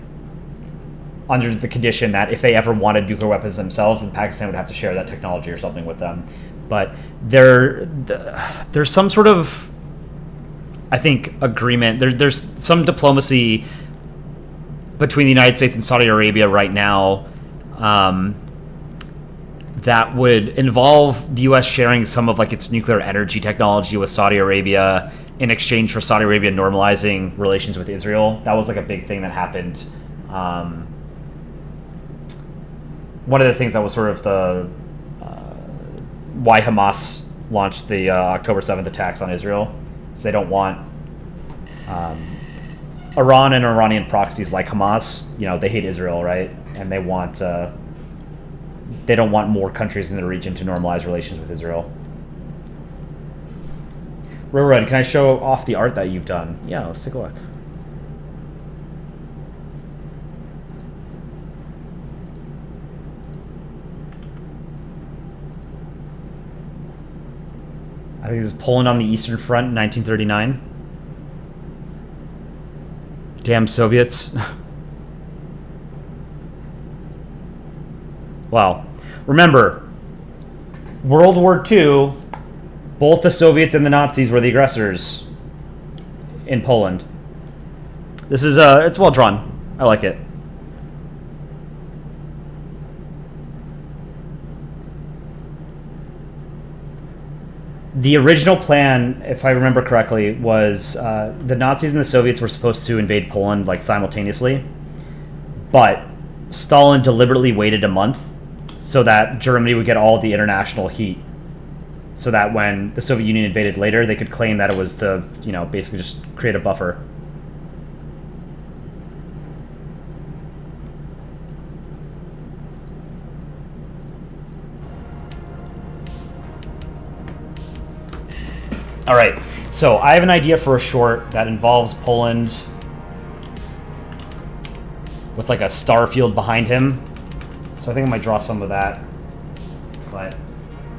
Speaker 1: under the condition that if they ever wanted nuclear weapons themselves, then Pakistan would have to share that technology or something with them. But there's some sort of, I think, agreement. There's some diplomacy between the United States and Saudi Arabia right now that would involve the U.S. sharing some of like its nuclear energy technology with Saudi Arabia in exchange for Saudi Arabia normalizing relations with Israel. That was like a big thing that happened. One of the things that was sort of the why Hamas launched the October 7th attacks on Israel is they don't want Iran and Iranian proxies like Hamas. You know, they hate Israel, right? And they don't want more countries in the region to normalize relations with Israel. Railroad, can I show off the art that you've done? Yeah, let's take a look. think this is Poland on the Eastern Front in 1939. Damn Soviets. Wow. Remember, World War II, both the Soviets and the Nazis were the aggressors in Poland. This is, it's well drawn. I like it. The original plan, if I remember correctly, was the Nazis and the Soviets were supposed to invade Poland like simultaneously, but Stalin deliberately waited a month so that Germany would get all the international heat, so that when the Soviet Union invaded later, they could claim that it was to, you know, basically just create a buffer. All right, so I have an idea for a short that involves Poland with like a star field behind him. So I think I might draw some of that, but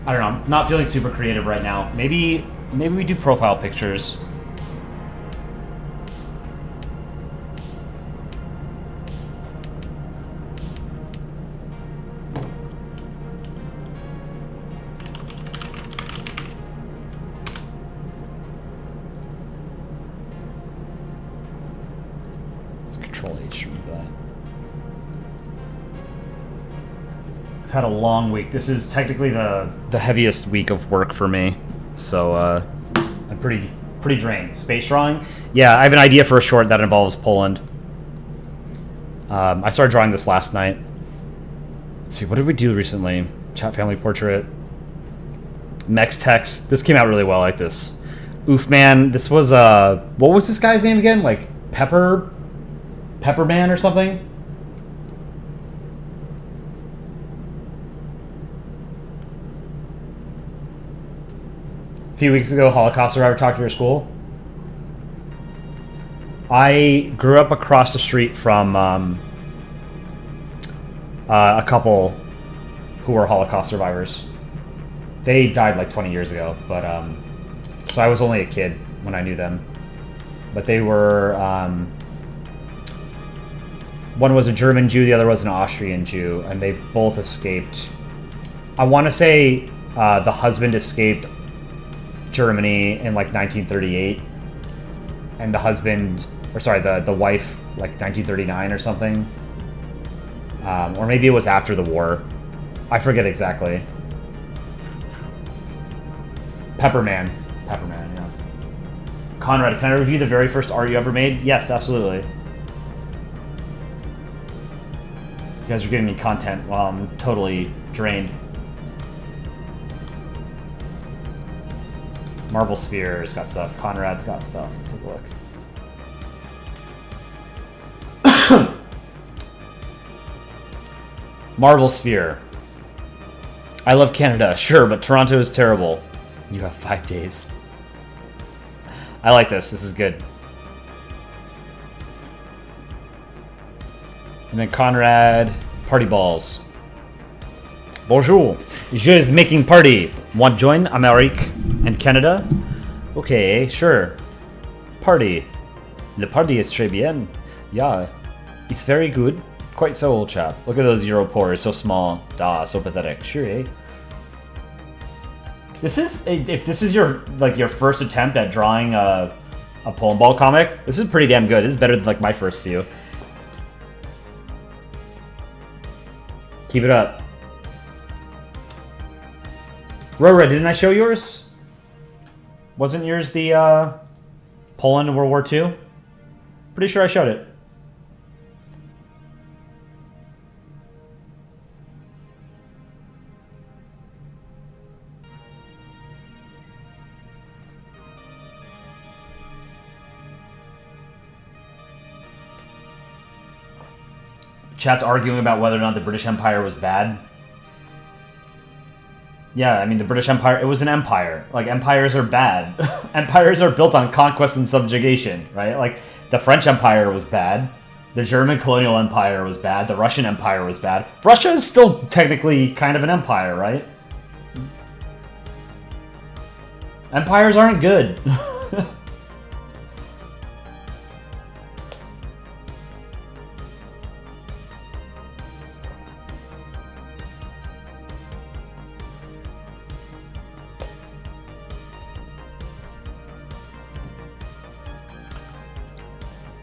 Speaker 1: I don't know. I'm not feeling super creative right now. Maybe we do profile pictures. Control H to remove that. I've had a long week. This is technically the heaviest week of work for me, so I'm pretty drained. Space drawing? Yeah, I have an idea for a short that involves Poland. I started drawing this last night. Let's see, what did we do recently? Chat family portrait. Mex text. This came out really well. I like this. Oof man. This was what was this guy's name again? Like Pepperman or something? A few weeks ago, Holocaust survivor talked to your school. I grew up across the street from a couple who were Holocaust survivors. They died like 20 years ago, but so I was only a kid when I knew them. But they were one was a German Jew, the other was an Austrian Jew, and they both escaped. I want to say the husband escaped Germany in like 1938, and the wife like 1939 or something, or maybe it was after the war. I forget exactly. Pepperman, yeah. Conrad, can I review the very first art you ever made? Yes, absolutely. You guys are giving me content while I'm totally drained. Marble Sphere's got stuff. Conrad's got stuff. Let's take a look. Marble Sphere. I love Canada, sure, but Toronto is terrible. You have 5 days. I like this. This is good. And then Conrad, party balls. Bonjour. Je is making party. Want join Amerique and Canada? Okay, sure. Party. Le party is très bien. Yeah. It's very good. Quite so, old chap. Look at those Euro pores. So small. Da, so pathetic. Sure, eh? This is, if this is your first attempt at drawing a Polandball comic, this is pretty damn good. This is better than like my first few. Keep it up. Rora, didn't I show yours? Wasn't yours the Poland in World War II? Pretty sure I showed it. Chat's arguing about whether or not the British Empire was bad. Yeah, I mean, the British Empire, it was an empire. Like, empires are bad. Empires are built on conquest and subjugation, right? Like, the French Empire was bad. The German colonial empire was bad. The Russian Empire was bad. Russia is still technically kind of an empire, right? Empires aren't good.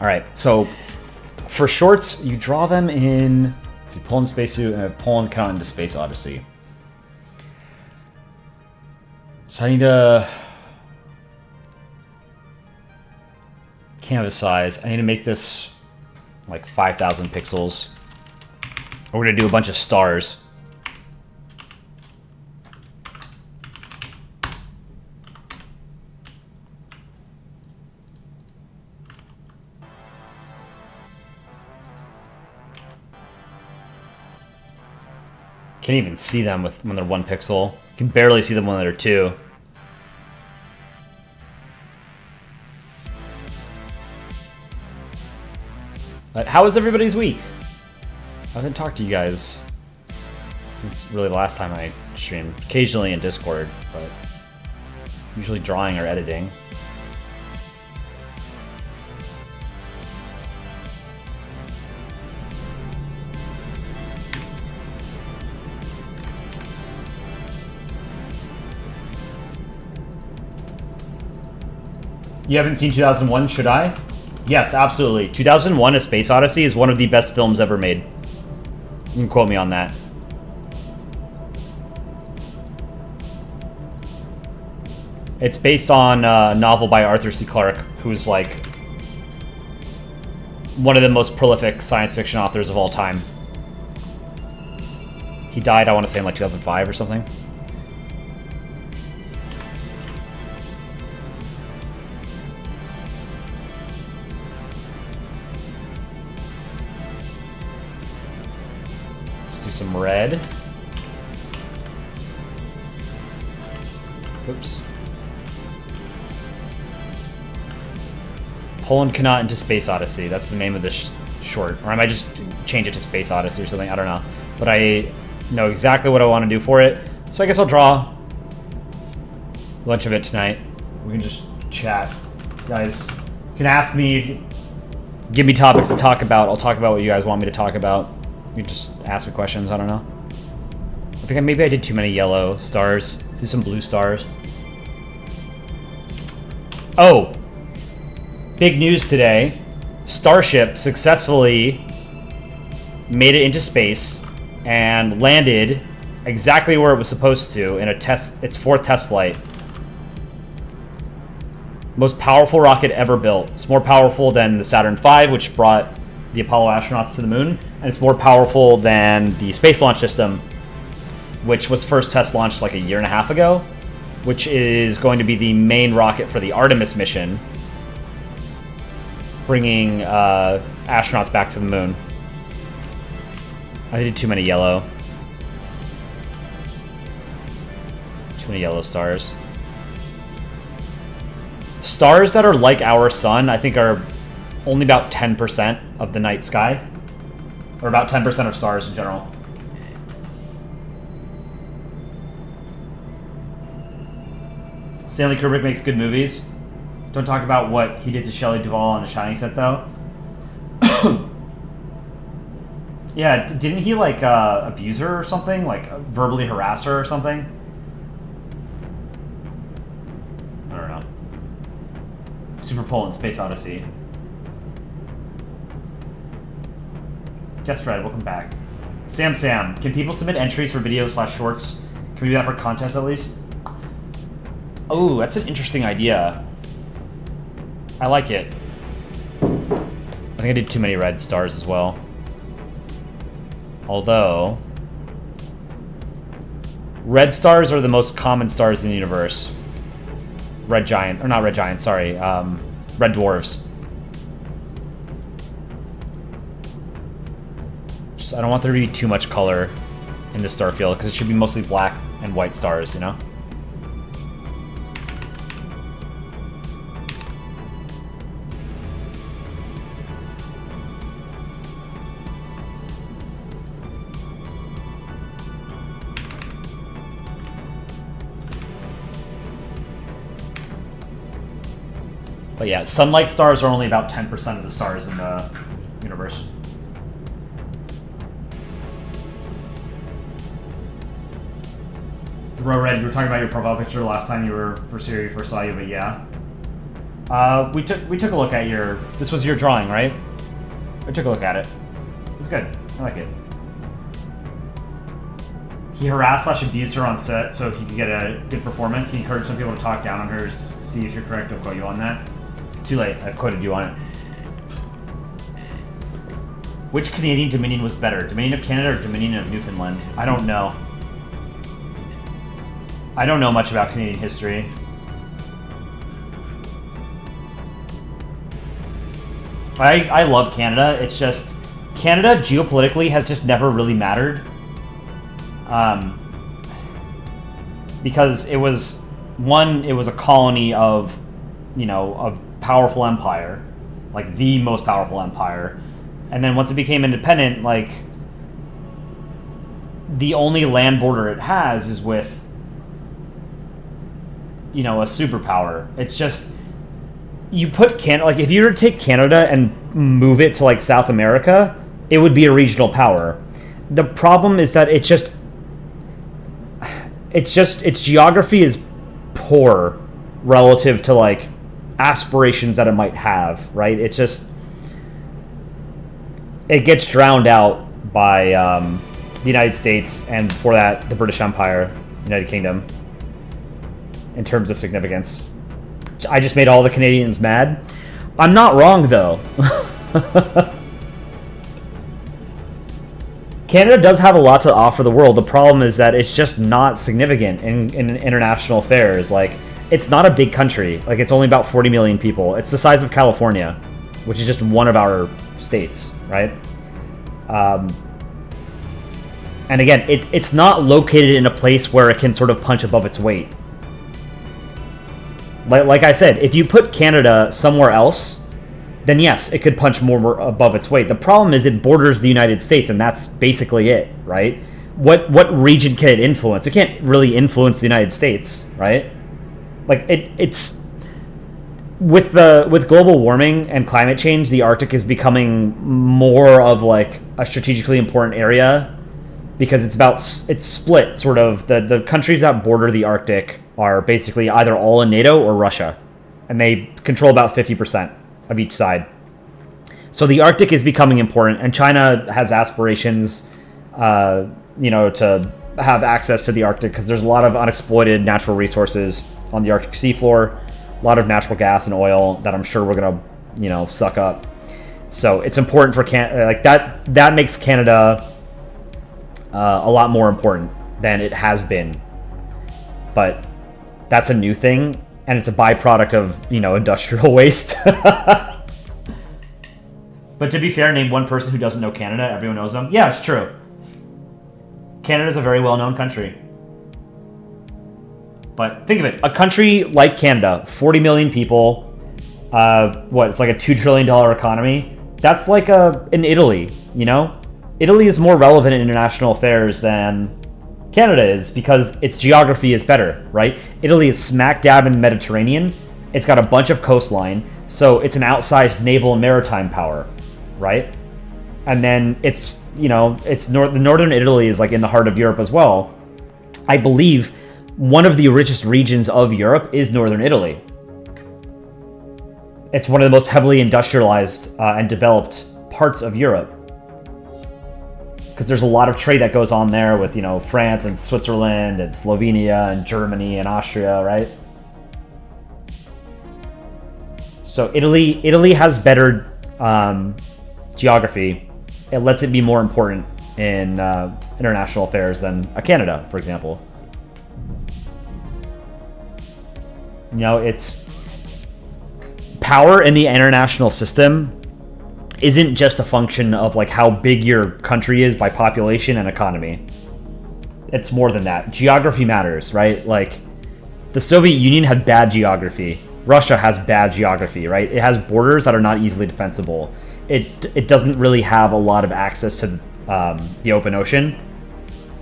Speaker 1: All right, so for shorts, you draw them in. Let's see, Poland Spacesuit, Poland Count into Space Odyssey. So I need to canvas size. I need to make this like 5,000 pixels. We're gonna do a bunch of stars. Can't even see them when they're 1 pixel. Can barely see them when they're 2. But how was everybody's week? I haven't talked to you guys. This is really the last time I stream. Occasionally in Discord, but usually drawing or editing. You haven't seen 2001, should I? Yes, absolutely. 2001: A Space Odyssey is one of the best films ever made. You can quote me on that. It's based on a novel by Arthur C. Clarke, who's like one of the most prolific science fiction authors of all time. He died, I want to say, in like 2005 or something. Some red. Oops. Poland Cannot into Space Odyssey. That's the name of this short. Or I might just change it to Space Odyssey or something. I don't know. But I know exactly what I want to do for it. So I guess I'll draw a bunch of it tonight. We can just chat. Guys, you can ask me, give me topics to talk about. I'll talk about what you guys want me to talk about. You just ask me questions, I don't know. I think maybe I did too many yellow stars. Let's do some blue stars. Oh! Big news today. Starship successfully made it into space and landed exactly where it was supposed to in its 4th test flight. Most powerful rocket ever built. It's more powerful than the Saturn V, which brought the Apollo astronauts to the moon, and it's more powerful than the Space Launch System, which was first test launched like a year and a half ago, which is going to be the main rocket for the Artemis mission, bringing astronauts back to the moon. I did too many yellow. Too many yellow stars. Stars that are like our sun, I think, are only about 10% of the night sky. Or about 10% of stars in general. Stanley Kubrick makes good movies. Don't talk about what he did to Shelley Duvall on the Shining set, though. Yeah, didn't he, like, abuse her or something? Like, verbally harass her or something? I don't know. Super Poland Space Odyssey. Guess Fred, welcome back. Sam, can people submit entries for videos/shorts? Can we do that for contests at least? Oh, that's an interesting idea. I like it. I think I did too many red stars as well. Although, red stars are the most common stars in the universe. Red giant, or not red giant, sorry, red dwarves. I don't want there to be too much color in the star field, because it should be mostly black and white stars, you know? yeah, sun-like stars are only about 10% of the stars in the universe. Red, you were talking about your profile picture last time you were first saw you, but yeah. We took a look at your. This was your drawing, right? I took a look at it. It was good. I like it. He harassed/abused her on set so he could get a good performance. He encouraged some people to talk down on her to see if you're correct. I'll quote you on that. It's too late. I've quoted you on it. Which Canadian Dominion was better, Dominion of Canada or Dominion of Newfoundland? I don't know. I don't know much about Canadian history. I love Canada. It's just Canada geopolitically has just never really mattered. Because it was a colony of, a powerful empire, like the most powerful empire, and then once it became independent, like the only land border it has is with, a superpower. It's just you put Canada, like if you were to take Canada and move it to like South America, it would be a regional power. The problem is that its geography is poor relative to like aspirations that it might have, right? It gets drowned out by the United States, and before that the British Empire, United Kingdom, in terms of significance. I just made all the Canadians mad. I'm not wrong though. Canada does have a lot to offer the world. The problem is that it's just not significant in international affairs. Like, it's not a big country. Like, it's only about 40 million people. It's the size of California, which is just one of our states, right? And again, it's not located in a place where it can sort of punch above its weight. Like I said, if you put Canada somewhere else, then yes, it could punch more above its weight. The problem is it borders the United States, and that's basically it, right? What region can it influence? It can't really influence the United States, right? Like it's with global warming and climate change, the Arctic is becoming more of like a strategically important area because it's split sort of. The countries that border the Arctic are basically either all in NATO or Russia, and they control about 50% of each side. So the Arctic is becoming important, and China has aspirations, to have access to the Arctic because there's a lot of unexploited natural resources on the Arctic seafloor, a lot of natural gas and oil that I'm sure we're gonna, suck up. So it's important for like that makes Canada a lot more important than it has been. But that's a new thing, and it's a byproduct of, industrial waste. But to be fair, name one person who doesn't know Canada. Everyone knows them. Yeah, it's true. Canada's a very well-known country. But think of it. A country like Canada, 40 million people, it's like a $2 trillion economy. That's like an Italy, Italy is more relevant in international affairs than Canada is because its geography is better, right? Italy is smack dab in the Mediterranean. It's got a bunch of coastline, so it's an outsized naval and maritime power, right? And then it's, northern Italy is like in the heart of Europe as well. I believe one of the richest regions of Europe is northern Italy. It's one of the most heavily industrialized and developed parts of Europe. Because there's a lot of trade that goes on there with, France and Switzerland and Slovenia and Germany and Austria, right? So Italy has better geography. It lets it be more important in international affairs than Canada, for example. It's power in the international system isn't just a function of like how big your country is by population and economy. It's more than that. Geography matters, right? Like the Soviet Union had bad geography. Russia has bad geography, right? It has borders that are not easily defensible. It doesn't really have a lot of access to the open ocean.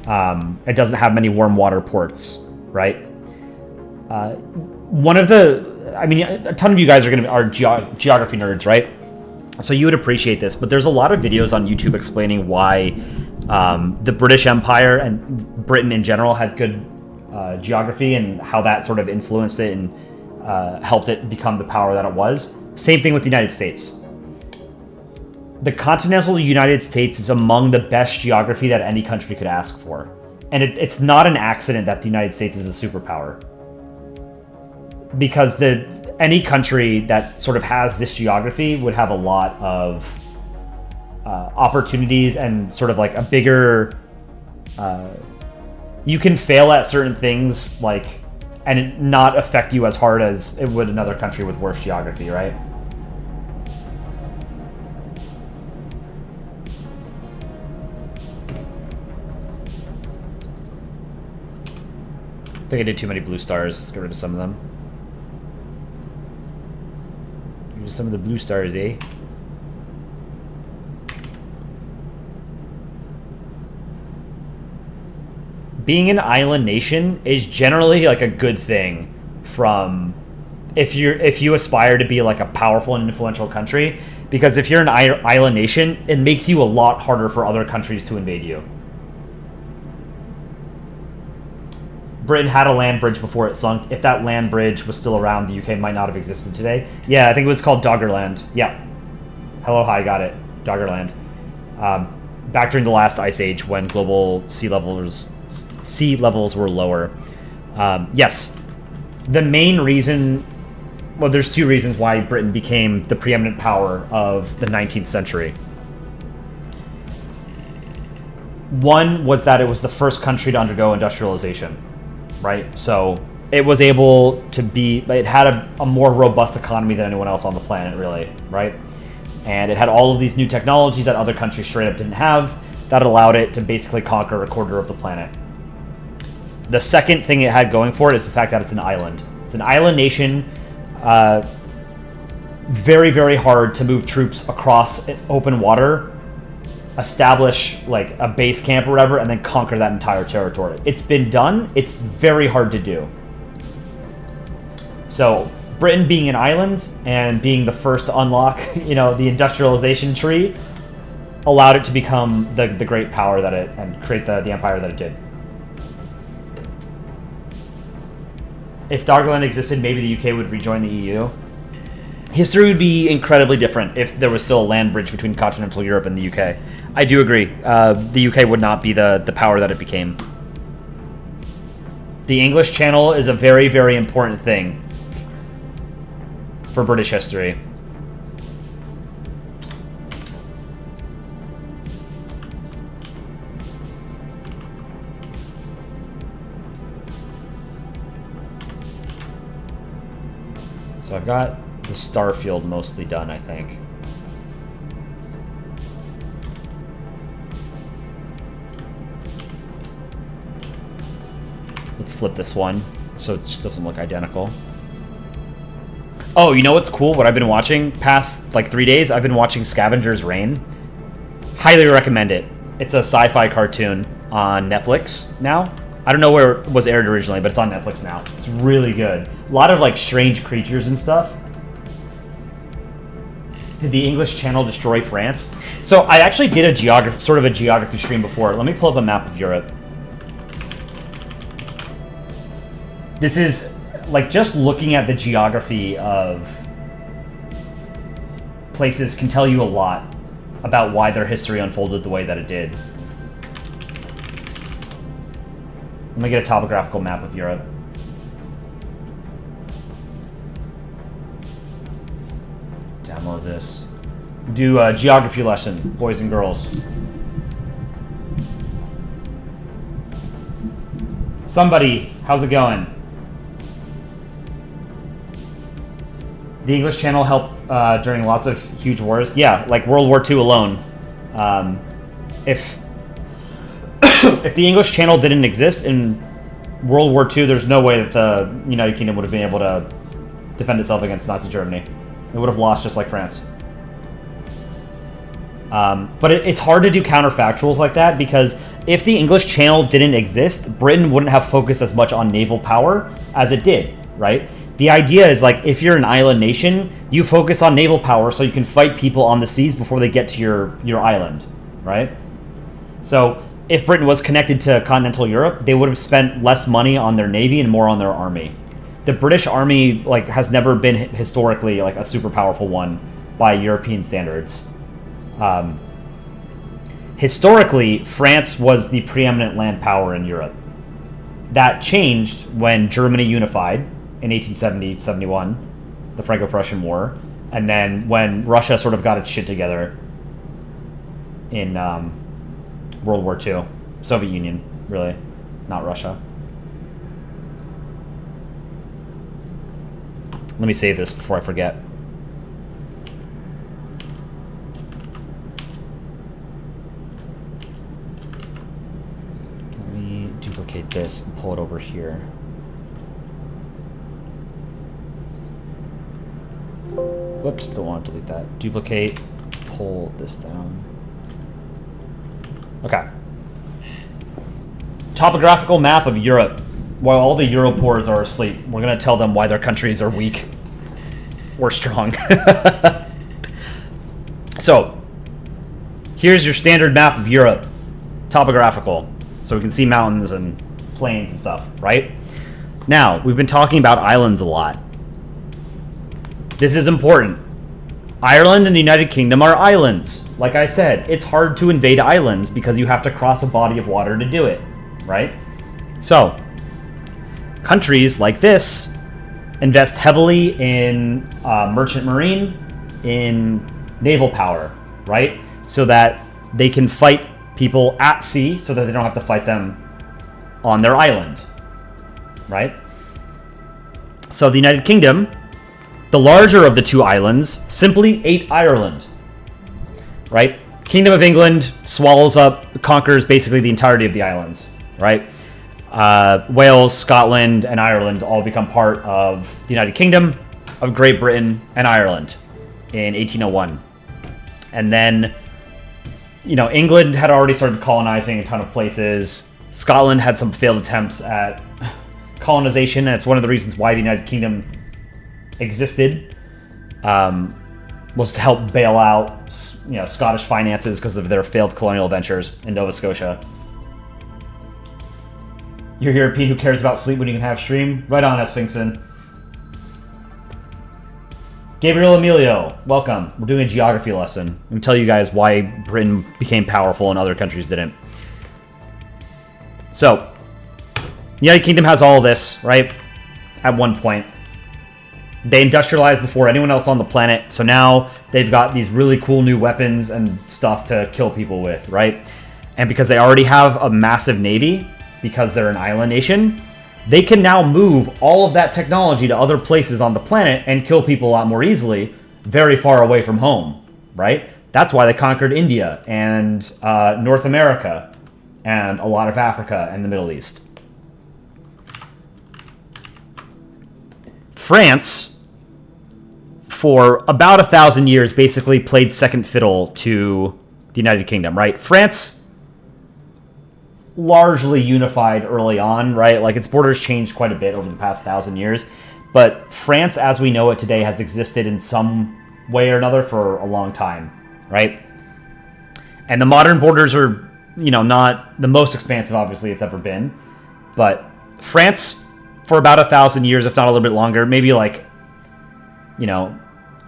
Speaker 1: It doesn't have many warm water ports, right? One of the I mean, a ton of you guys are geography nerds, right? So you would appreciate this, but there's a lot of videos on YouTube explaining why the British Empire and Britain in general had good geography and how that sort of influenced it and helped it become the power that it was. Same thing with the United States. The continental United States is among the best geography that any country could ask for. And it's not an accident that the United States is a superpower. Because any country that sort of has this geography would have a lot of opportunities and sort of like a bigger... you can fail at certain things like and it not affect you as hard as it would another country with worse geography, right? I think I did too many blue stars. Let's get rid of some of them. Get rid of some of the blue stars, eh? Being an island nation is generally like a good thing from if you aspire to be like a powerful and influential country, because if you're an island nation, it makes you a lot harder for other countries to invade you. Britain had a land bridge before it sunk. If that land bridge was still around, the UK might not have existed today. Yeah, I think it was called Doggerland. Yeah. Hello, hi, got it. Doggerland. Back during the last ice age when global sea levels were lower. Yes. The main reason... Well, there's two reasons why Britain became the preeminent power of the 19th century. One was that it was the first country to undergo industrialization. Right? So it was able to be... It had a more robust economy than anyone else on the planet, really. Right? And it had all of these new technologies that other countries straight up didn't have that allowed it to basically conquer a quarter of the planet. The second thing it had going for it is the fact that it's an island. It's an island nation. Very, very hard to move troops across open water, establish like a base camp or whatever, and then conquer that entire territory. It's been done. It's very hard to do. So Britain being an island and being the first to unlock, the industrialization tree, allowed it to become the great power that it and create the empire that it did. If Doggerland existed, maybe the UK would rejoin the EU. History would be incredibly different if there was still a land bridge between continental Europe and the UK. I do agree. The UK would not be the power that it became. The English Channel is a very, very important thing for British history. So I've got the star field mostly done, I think. Let's flip this one so it just doesn't look identical. Oh, you know what's cool? What I've been watching past like 3 days? I've been watching Scavenger's Reign. Highly recommend it. It's a sci-fi cartoon on Netflix now. I don't know where it was aired originally, but it's on Netflix now. It's really good. A lot of like strange creatures and stuff. Did the English Channel destroy France? So I actually did a geography stream before. Let me pull up a map of Europe. This is like just looking at the geography of places can tell you a lot about why their history unfolded the way that it did. Let me get a topographical map of Europe. Download this. Do a geography lesson, boys and girls. Somebody, how's it going? The English Channel helped during lots of huge wars. Yeah, like World War II alone. If the English Channel didn't exist in World War II, there's no way that the United Kingdom would have been able to defend itself against Nazi Germany. It would have lost just like France. But it's hard to do counterfactuals like that because if the English Channel didn't exist, Britain wouldn't have focused as much on naval power as it did, right? The idea is like if you're an island nation, you focus on naval power so you can fight people on the seas before they get to your island, right? So if Britain was connected to continental Europe, they would have spent less money on their navy and more on their army. The British army like has never been historically like a super powerful one by European standards. Historically, France was the preeminent land power in Europe. That changed when Germany unified in 1870-71, the Franco-Prussian War, and then when Russia sort of got its shit together in World War II. Soviet Union, really, not Russia. Let me save this before I forget. Let me duplicate this and pull it over here. Whoops, don't want to delete that. Duplicate, pull this down. Okay. Topographical map of Europe. While all the Europores are asleep, we're going to tell them why their countries are weak or strong. So, here's your standard map of Europe. Topographical. So we can see mountains and plains and stuff, right? Now, we've been talking about islands a lot. This is important. Ireland and the United Kingdom are islands. Like I said, it's hard to invade islands because you have to cross a body of water to do it, right? So, countries like this invest heavily in merchant marine, in naval power, right? So that they can fight people at sea so that they don't have to fight them on their island, right? So the United Kingdom, the larger of the two islands, simply ate Ireland, right? Kingdom of England swallows up, conquers basically the entirety of the islands, right? Wales, Scotland, and Ireland all become part of the United Kingdom of Great Britain and Ireland in 1801. And then, you know, England had already started colonizing a ton of places. Scotland had some failed attempts at colonization, and it's one of the reasons why the United Kingdom existed, was to help bail out, you know, Scottish finances because of their failed colonial ventures in Nova Scotia. You're a European who cares about sleep when you can have stream? Right on, Sphinxon. Gabriel Emilio, welcome. We're doing a geography lesson. I'm going to tell you guys why Britain became powerful and other countries didn't. So, the United Kingdom has all this, right? At one point. They industrialized before anyone else on the planet, so now they've got these really cool new weapons and stuff to kill people with, right? And because they already have a massive navy, because they're an island nation, they can now move all of that technology to other places on the planet and kill people a lot more easily, very far away from home, right? That's why they conquered India and North America and a lot of Africa and the Middle East. France, for about 1,000 years, basically played second fiddle to the United Kingdom, right? France largely unified early on, right? Like, its borders changed quite a bit over the past 1,000 years. But France, as we know it today, has existed in some way or another for a long time, right? And the modern borders are, you know, not the most expansive, obviously, it's ever been. But France, for about 1,000 years, if not a little bit longer, maybe like, you know,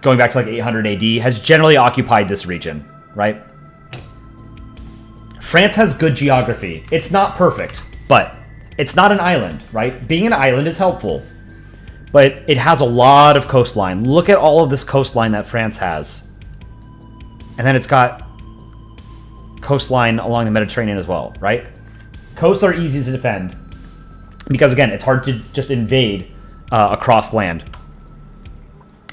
Speaker 1: going back to like 800 AD, has generally occupied this region, right? France has good geography. It's not perfect, but it's not an island, right? Being an island is helpful, but it has a lot of coastline. Look at all of this coastline that France has. And then it's got coastline along the Mediterranean as well, right? Coasts are easy to defend because, again, it's hard to just invade across land.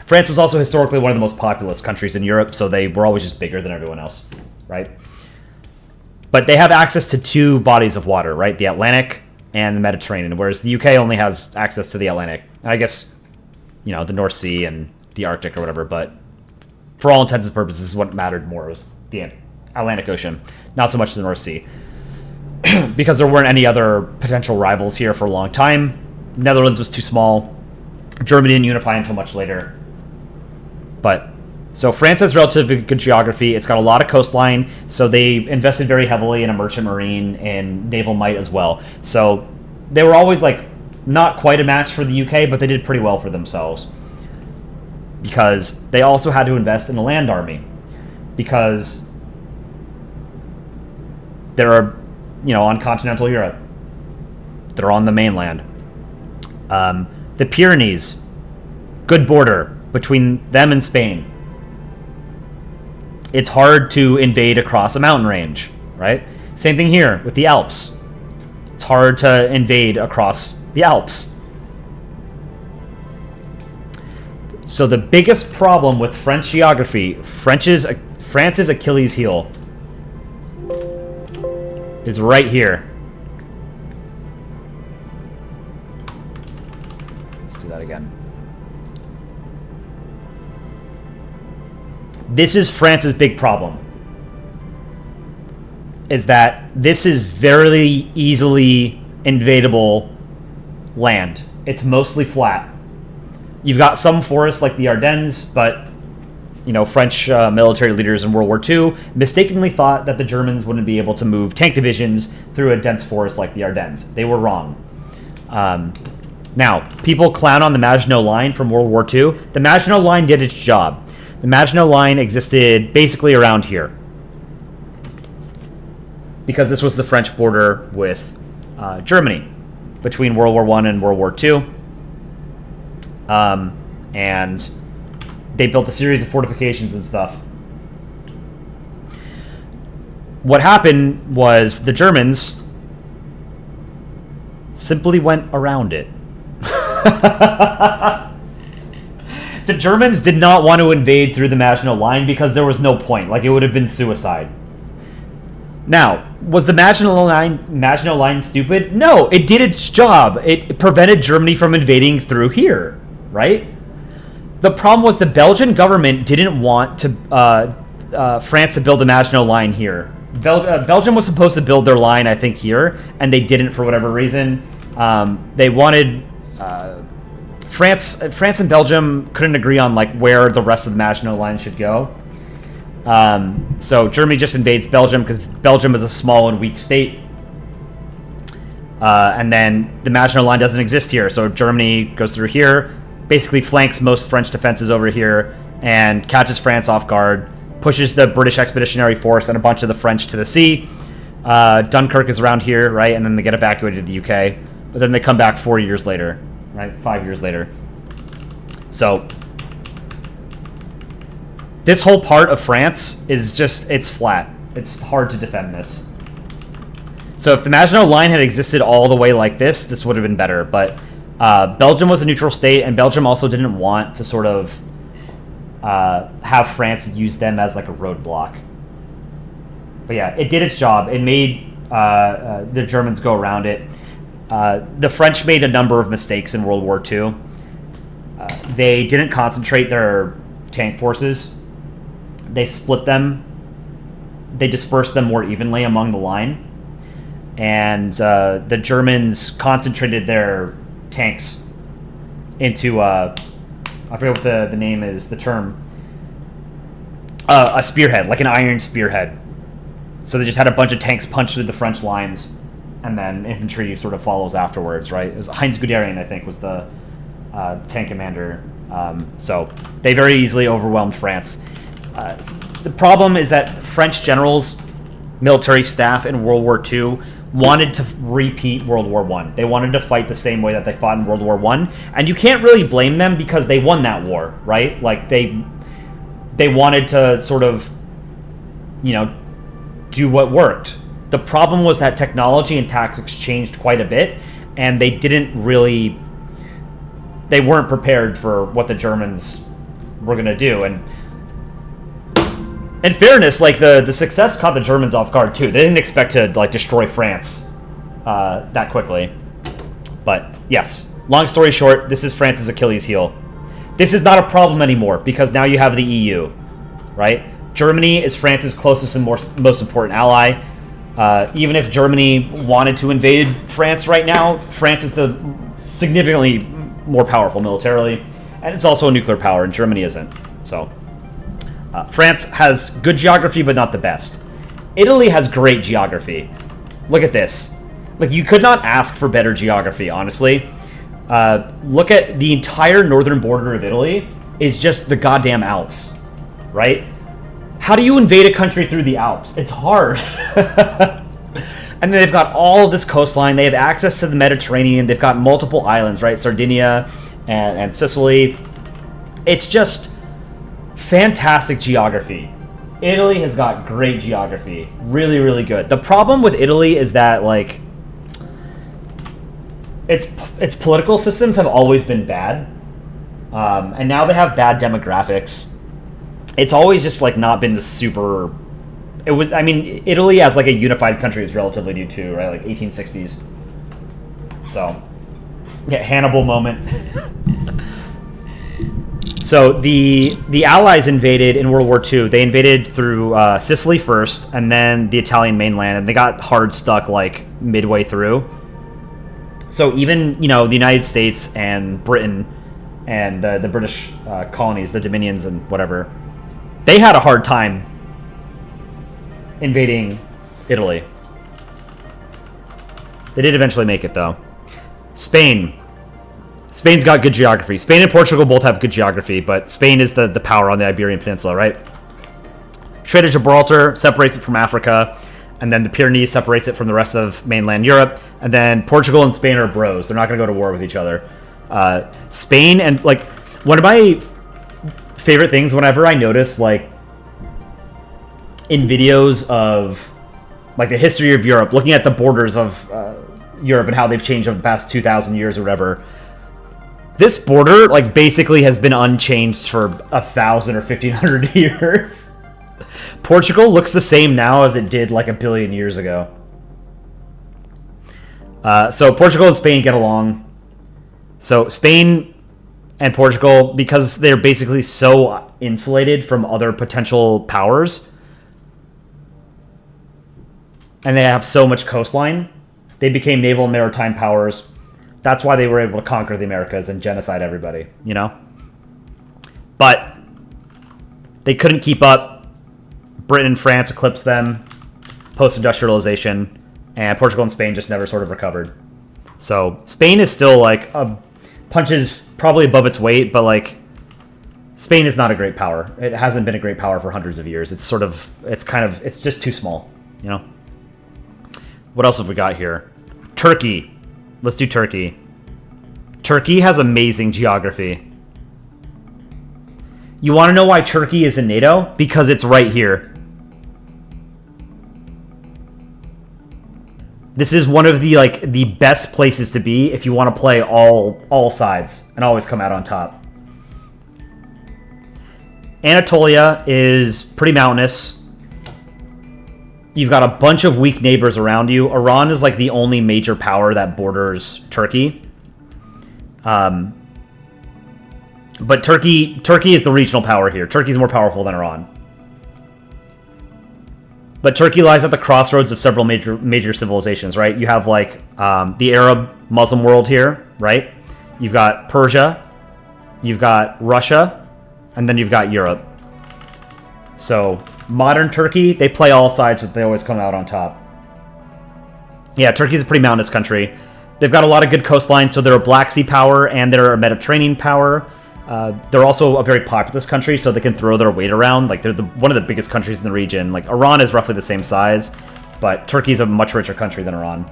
Speaker 1: France was also historically one of the most populous countries in Europe, so they were always just bigger than everyone else, right? But they have access to two bodies of water, right? The Atlantic and the Mediterranean, whereas the UK only has access to the Atlantic. And I guess, you know, the North Sea and the Arctic or whatever, but for all intents and purposes, what mattered more was the Atlantic Ocean, not so much the North Sea. Because there weren't any other potential rivals here for a long time. Netherlands was too small. Germany didn't unify until much later. But so France has relatively good geography. It's got a lot of coastline, so they invested very heavily in a merchant marine and naval might as well. So they were always like not quite a match for the UK, but they did pretty well for themselves because they also had to invest in a land army because they're, on continental Europe. They're on the mainland. The Pyrenees, good border between them and Spain. It's hard to invade across a mountain range, right? Same thing here with the Alps. It's hard to invade across the Alps. So the biggest problem with French geography, France's Achilles heel, is right here. Let's do that again. This is France's big problem. Is that this is very easily invadable land. It's mostly flat. You've got some forests like the Ardennes, but French military leaders in World War II mistakenly thought that the Germans wouldn't be able to move tank divisions through a dense forest like the Ardennes. They were wrong. Now, people clown on the Maginot Line from World War II. The Maginot Line did its job. The Maginot Line existed basically around here because this was the French border with Germany between World War I and World War II. And they built a series of fortifications and stuff. What happened was the Germans simply went around it. The Germans did not want to invade through the Maginot Line because there was no point. Like, it would have been suicide. Now, was the Maginot Line stupid? No, it did its job. It prevented Germany from invading through here, right? The problem was the Belgian government didn't want to France to build the Maginot Line here. Belgium was supposed to build their line, I think, here, and they didn't for whatever reason. They wanted France and Belgium couldn't agree on like where the rest of the Maginot Line should go. So Germany just invades Belgium because Belgium is a small and weak state. And then the Maginot Line doesn't exist here, so Germany goes through here, basically flanks most French defenses over here, and catches France off guard, pushes the British Expeditionary Force and a bunch of the French to the sea. Dunkirk is around here, right? And then they get evacuated to the UK. But then they come back 4 years later, right? 5 years later. So this whole part of France is just, it's flat. It's hard to defend this. So if the Maginot Line had existed all the way like this would have been better. But Belgium was a neutral state, and Belgium also didn't want to sort of have France use them as like a roadblock. But yeah, it did its job. It made the Germans go around it. The French made a number of mistakes in World War II. They didn't concentrate their tank forces. They split them. They dispersed them more evenly among the line. And the Germans concentrated their tanks into, I forget what the name is, the term, a spearhead, like an iron spearhead. So they just had a bunch of tanks punched through the French lines, and then infantry sort of follows afterwards, right? It was Heinz Guderian, I think, was the tank commander. So they very easily overwhelmed France. The problem is that French generals, military staff in World War II wanted to repeat World War I. They wanted to fight the same way that they fought in World War I. And you can't really blame them because they won that war, right? Like, they wanted to sort of, do what worked. The problem was that technology and tactics changed quite a bit, and they weren't prepared for what the Germans were going to do. And in fairness, like, the success caught the Germans off guard too. They didn't expect to like destroy France that quickly. But yes, long story short, this is France's Achilles heel. This is not a problem anymore because now you have the EU, right? Germany is France's closest and most important ally. Even if Germany wanted to invade France right now, France is the significantly more powerful militarily, and it's also a nuclear power, and Germany isn't. So, France has good geography, but not the best. Italy has great geography. Look at this. Like, you could not ask for better geography, honestly. Look at the entire northern border of Italy is just the goddamn Alps, right? How do you invade a country through the Alps? It's hard. And then they've got all of this coastline. They have access to the Mediterranean. They've got multiple islands, right? Sardinia and Sicily. It's just fantastic geography. Italy has got great geography. Really, really good. The problem with Italy is that, like, its political systems have always been bad. And now they have bad demographics. It's always just, like, not been the super... It was, I mean, Italy as, like, a unified country is relatively new, too, right? Like, 1860s. So, yeah, Hannibal moment. So, the Allies invaded in World War II. They invaded through Sicily first, and then the Italian mainland, and they got hard stuck, like, midway through. So, even, you know, the United States and Britain and the British colonies, the Dominions and whatever, they had a hard time invading Italy. They did eventually make it, though. Spain's got good geography. Spain and Portugal both have good geography, but Spain is the power on the Iberian Peninsula, right? Strait of Gibraltar separates it from Africa, and then the Pyrenees separates it from the rest of mainland Europe, and then Portugal and Spain are bros. They're not going to go to war with each other. Spain and, like, one of my favorite things whenever I notice, like, in videos of, like, the history of Europe, looking at the borders of Europe and how they've changed over the past 2,000 years or whatever, this border, like, basically has been unchanged for 1,000 or 1,500 years. Portugal looks the same now as it did, like, 1 billion years ago. So Portugal and Spain get along. So Spain and Portugal, because they're basically so insulated from other potential powers, and they have so much coastline, they became naval and maritime powers. That's why they were able to conquer the Americas and genocide everybody, you know? But they couldn't keep up. Britain and France eclipsed them, post-industrialization, and Portugal and Spain just never sort of recovered. So Spain is still, like, punches probably above its weight, but, like, Spain is not a great power. It hasn't been a great power for hundreds of years. It's it's just too small, you know? What else have we got here? Turkey. Let's do Turkey. Turkey has amazing geography. You want to know why Turkey is in NATO? Because it's right here. This is one of the, like, the best places to be if you want to play all sides and always come out on top. Anatolia is pretty mountainous. You've got a bunch of weak neighbors around you. Iran is, like, the only major power that borders Turkey. But Turkey is the regional power here. Turkey's more powerful than Iran. But Turkey lies at the crossroads of several major civilizations, right? You have, like, the Arab Muslim world here, right? You've got Persia, you've got Russia, and then you've got Europe. So modern Turkey, they play all sides, but they always come out on top. Yeah, Turkey's a pretty mountainous country. They've got a lot of good coastline, so they're a Black Sea power and they're a Mediterranean power. They're also a very populous country, so they can throw their weight around. Like, they're one of the biggest countries in the region. Like, Iran is roughly the same size, but Turkey's a much richer country than Iran.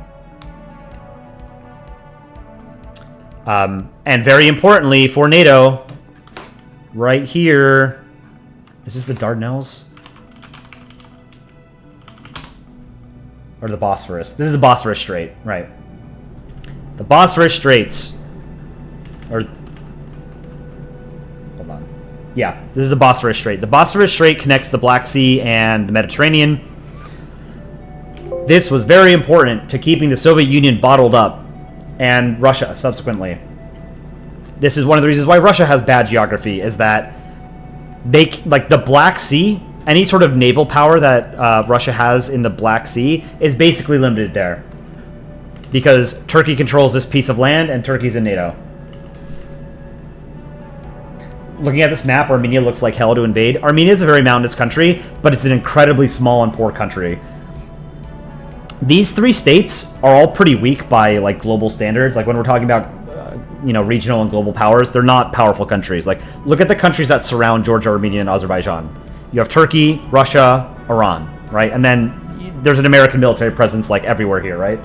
Speaker 1: And very importantly for NATO, right here, is this the Dardanelles? Or the Bosphorus? This is the Bosphorus Strait, right. The Bosphorus Straits, or, hold on. Yeah, this is the Bosphorus Strait. The Bosphorus Strait connects the Black Sea and the Mediterranean. This was very important to keeping the Soviet Union bottled up, and Russia subsequently. This is one of the reasons why Russia has bad geography, is that they, like, the Black Sea, any sort of naval power that Russia has in the Black Sea is basically limited there. Because Turkey controls this piece of land and Turkey's in NATO. looking at this map, Armenia looks like hell to invade. Armenia is a very mountainous country, but it's an incredibly small and poor country. These three states are all pretty weak by like global standards. Like when we're talking about regional and global powers, they're not powerful countries. Like look at the countries that surround Georgia, Armenia, and Azerbaijan. You have Turkey, Russia, Iran, right? And then there's an American military presence like everywhere here, right?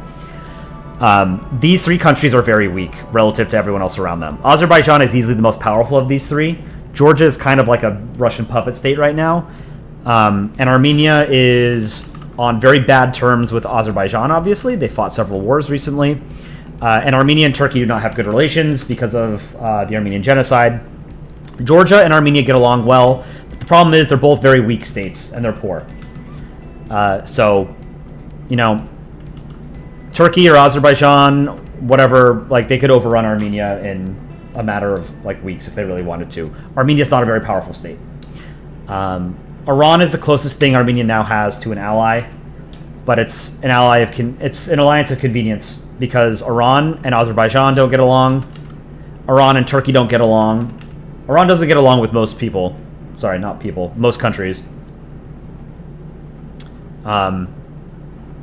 Speaker 1: These three countries are very weak relative to everyone else around them. Azerbaijan is easily the most powerful of these three. Georgia is kind of like a Russian puppet state right now. And Armenia is on very bad terms with Azerbaijan, obviously. They fought several wars recently. And Armenia and Turkey do not have good relations because of the Armenian genocide. Georgia and Armenia get along well. But the problem is they're both very weak states, and they're poor. Turkey or Azerbaijan, whatever, like they could overrun Armenia in a matter of like weeks if they really wanted to. Armenia's not a very powerful state. Iran is the closest thing Armenia now has to an ally, but it's an alliance of convenience because Iran and Azerbaijan don't get along. Iran and Turkey don't get along. Iran doesn't get along with most people. Sorry, not people. Most countries.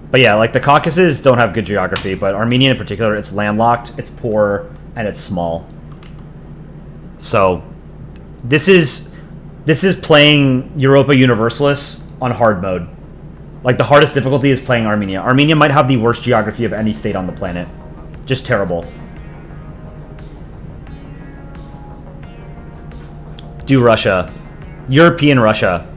Speaker 1: But yeah, like the Caucasus don't have good geography, but Armenia in particular, it's landlocked, it's poor, and it's small. So this is playing Europa Universalis on hard mode. Like the hardest difficulty is playing Armenia. Armenia might have the worst geography of any state on the planet. Just terrible. Do Russia. European Russia.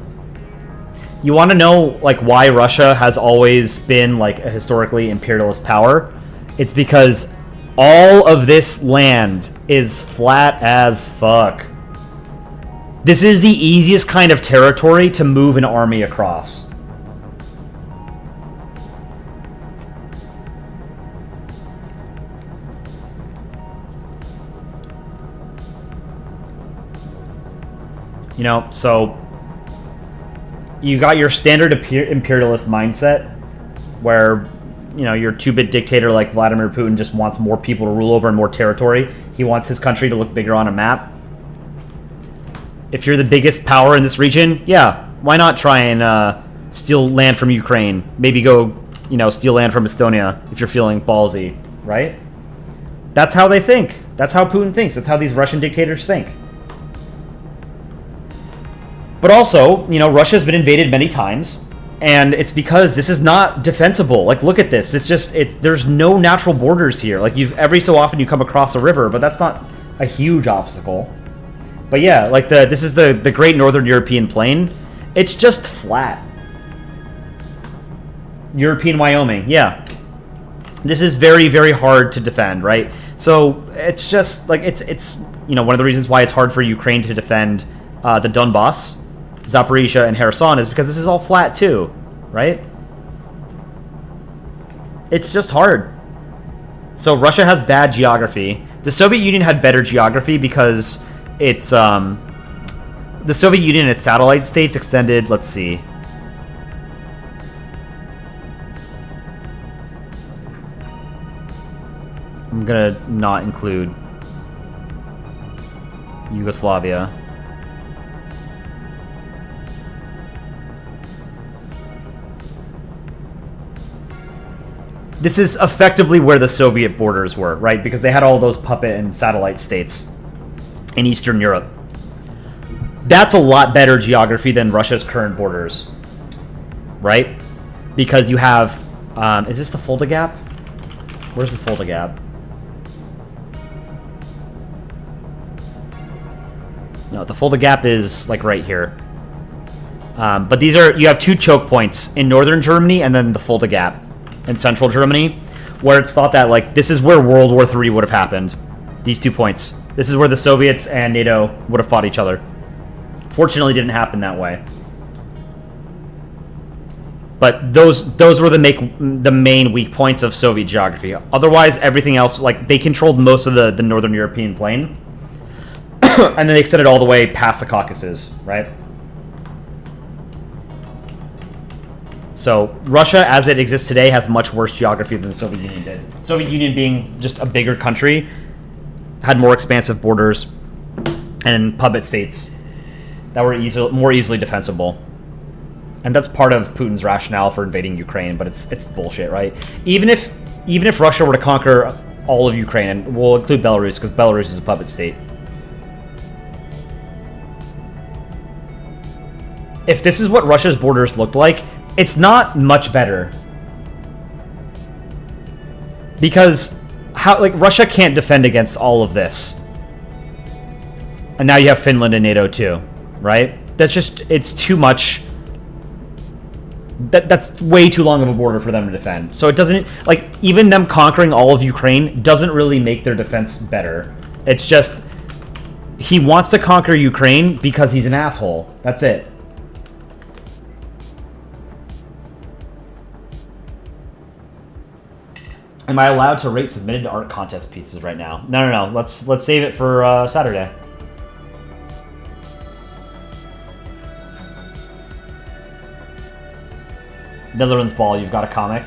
Speaker 1: You want to know like why Russia has always been like a historically imperialist power? It's because all of this land is flat as fuck. This is the easiest kind of territory to move an army across. So you got your standard imperialist mindset where, your 2-bit dictator like Vladimir Putin just wants more people to rule over and more territory. He wants his country to look bigger on a map. If you're the biggest power in this region, yeah, why not try and steal land from Ukraine? Maybe go, steal land from Estonia if you're feeling ballsy, right? That's how they think. That's how Putin thinks. That's how these Russian dictators think. But also, Russia's been invaded many times, and it's because this is not defensible. Like, look at this. There's no natural borders here. Like, every so often you come across a river, but that's not a huge obstacle. But yeah, like this is the Great Northern European Plain. It's just flat. European Wyoming, yeah. This is very, very hard to defend, right? So it's just like it's one of the reasons why it's hard for Ukraine to defend the Donbass, Zaporizhia, and Kherson is because this is all flat too, right? It's just hard. So Russia has bad geography. The Soviet Union had better geography because it's the Soviet Union and its satellite states extended, let's see. I'm gonna not include Yugoslavia. This is effectively where the Soviet borders were, right? Because they had all those puppet and satellite states in Eastern Europe. That's a lot better geography than Russia's current borders, right? Because you have, is this the Fulda Gap? Where's the Fulda Gap? No, the Fulda Gap is like right here. But you have two choke points in northern Germany and then the Fulda Gap in central Germany, where it's thought that like this is where World War III would have happened. These 2 points. This is where the Soviets and NATO would have fought each other. Fortunately, it didn't happen that way. But those were the main weak points of Soviet geography. Otherwise, everything else, like they controlled most of the northern European plain, and then they extended all the way past the Caucasus, right? So Russia, as it exists today, has much worse geography than the Soviet Union did. The Soviet Union, being just a bigger country, had more expansive borders. and puppet states that were more easily defensible. And that's part of Putin's rationale for invading Ukraine, but it's bullshit, right? Even if Russia were to conquer all of Ukraine, and we'll include Belarus because Belarus is a puppet state. If this is what Russia's borders looked like, it's not much better. Because Russia can't defend against all of this. And now you have Finland and NATO too, right? It's too much. That's way too long of a border for them to defend. So it doesn't, even them conquering all of Ukraine doesn't really make their defense better. It's just, he wants to conquer Ukraine because he's an asshole. That's it. Am I allowed to rate submitted to art contest pieces right now? No. Let's save it for Saturday. Netherlands Ball, you've got a comic.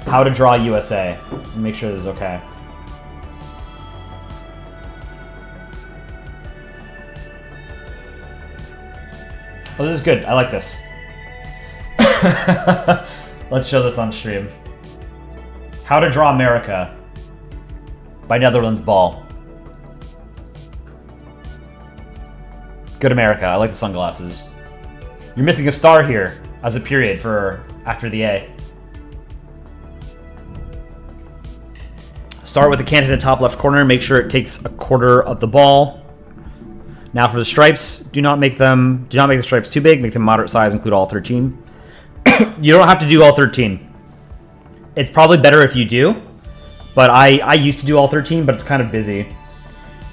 Speaker 1: How to Draw USA. Make sure this is okay. Oh, this is good. I like this. Let's show this on stream. How to Draw America by Netherlands Ball. Good America. I like the sunglasses. You're missing a star here as a period for after the A. Start with the canton in the top left corner. Make sure it takes a quarter of the ball. Now for the stripes, do not make the stripes too big. Make them moderate size. Include all 13. You don't have to do all 13. It's probably better if you do, but I used to do all 13, but it's kind of busy.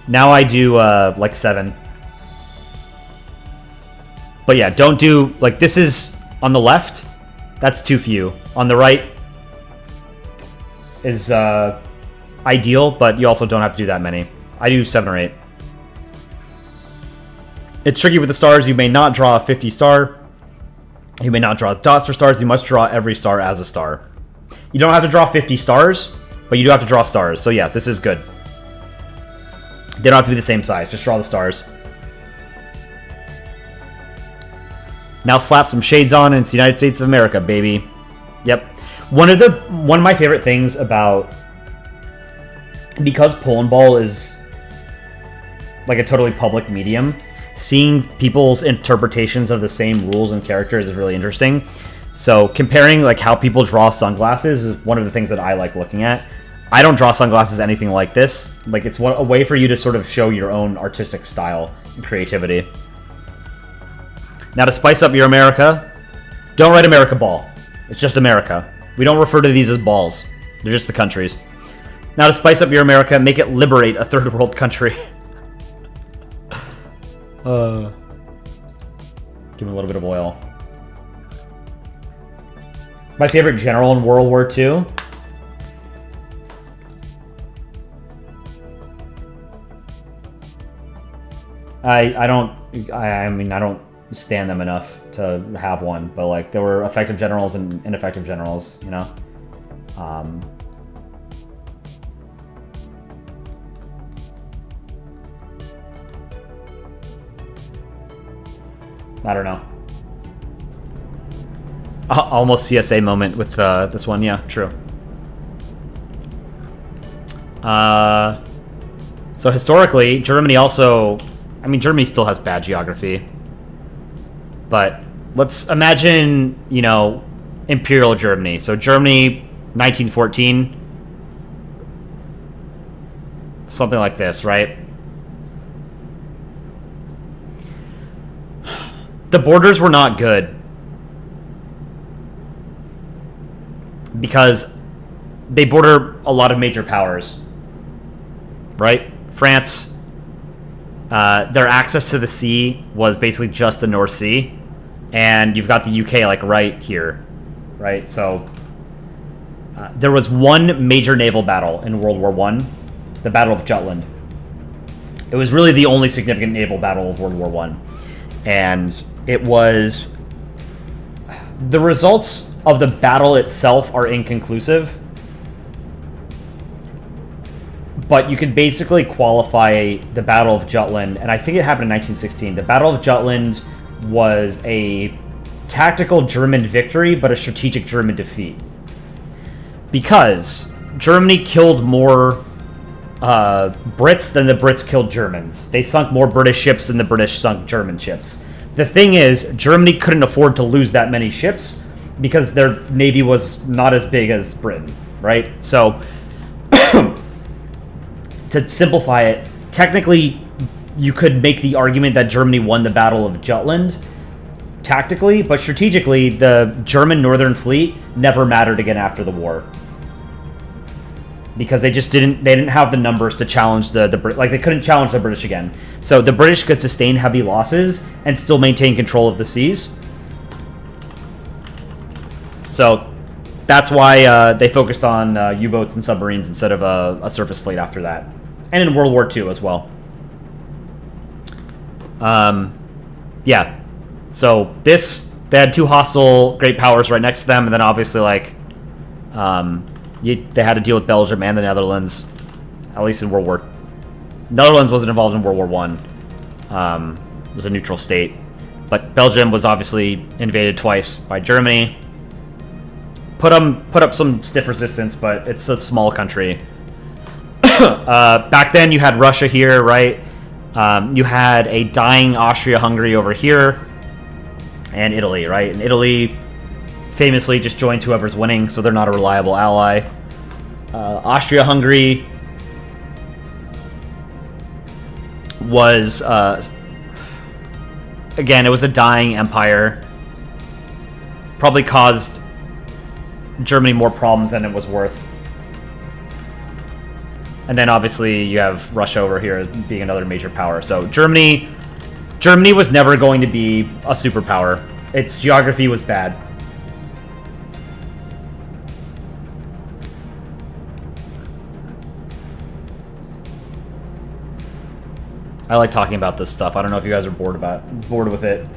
Speaker 1: Now I do like 7. But yeah, don't do, this is on the left. That's too few. On the right is ideal, but you also don't have to do that many. I do 7 or 8. It's tricky with the stars. You may not draw a 50 star. You may not draw dots for stars. You must draw every star as a star. You don't have to draw 50 stars, but you do have to draw stars. So yeah, this is good. They don't have to be the same size. Just draw the stars. Now slap some shades on, and it's the United States of America, baby. Yep. One of my favorite things about, because Polandball is like a totally public medium, seeing people's interpretations of the same rules and characters is really interesting. So comparing how people draw sunglasses is one of the things that I like looking at. I don't draw sunglasses anything like this. It's a way for you to sort of show your own artistic style and creativity. Now to spice up your America, don't write America Ball. It's just America. We don't refer to these as balls. They're just the countries. Now to spice up your America, make it liberate a third world country. Give him a little bit of oil. My favorite general in World War II. I don't stand them enough to have one, but there were effective generals and ineffective generals, you know. I don't know. Almost CSA moment with this one. Yeah, true. So historically, Germany also... Germany still has bad geography. But let's imagine, Imperial Germany. So Germany, 1914. Something like this, right? The borders were not good. Because they border a lot of major powers, right? France, their access to the sea was basically just the North Sea, and you've got the UK right here, right? So there was one major naval battle in World War I, the Battle of Jutland. It was really the only significant naval battle of World War I, and it was... The results of the battle itself are inconclusive, but you could basically qualify the Battle of Jutland, and I think it happened in 1916. The Battle of Jutland was a tactical German victory, but a strategic German defeat. Because Germany killed more Brits than the Brits killed Germans. They sunk more British ships than the British sunk German ships. The thing is, Germany couldn't afford to lose that many ships because their navy was not as big as Britain, right? So, to simplify it, technically, you could make the argument that Germany won the Battle of Jutland tactically, but strategically, the German Northern Fleet never mattered again after the war. Because they just didn't have the numbers to challenge the they couldn't challenge the British again. So the British could sustain heavy losses and still maintain control of the seas. So that's why they focused on U-boats and submarines instead of a surface fleet after that. And in World War II as well. Yeah. So they had two hostile great powers right next to them, and then obviously they had to deal with Belgium and the Netherlands, at least in World War. Netherlands wasn't involved in World War One. It was a neutral state, but Belgium was obviously invaded twice by Germany. Put up some stiff resistance, but it's a small country. Back then, you had Russia here, right? You had a dying Austria-Hungary over here, and Italy, right? And Italy famously just joins whoever's winning, so they're not a reliable ally. Austria-Hungary was, again, it was a dying empire. Probably caused Germany more problems than it was worth. And then obviously you have Russia over here being another major power. So Germany was never going to be a superpower. Its geography was bad. I like talking about this stuff. I don't know if you guys are bored with it.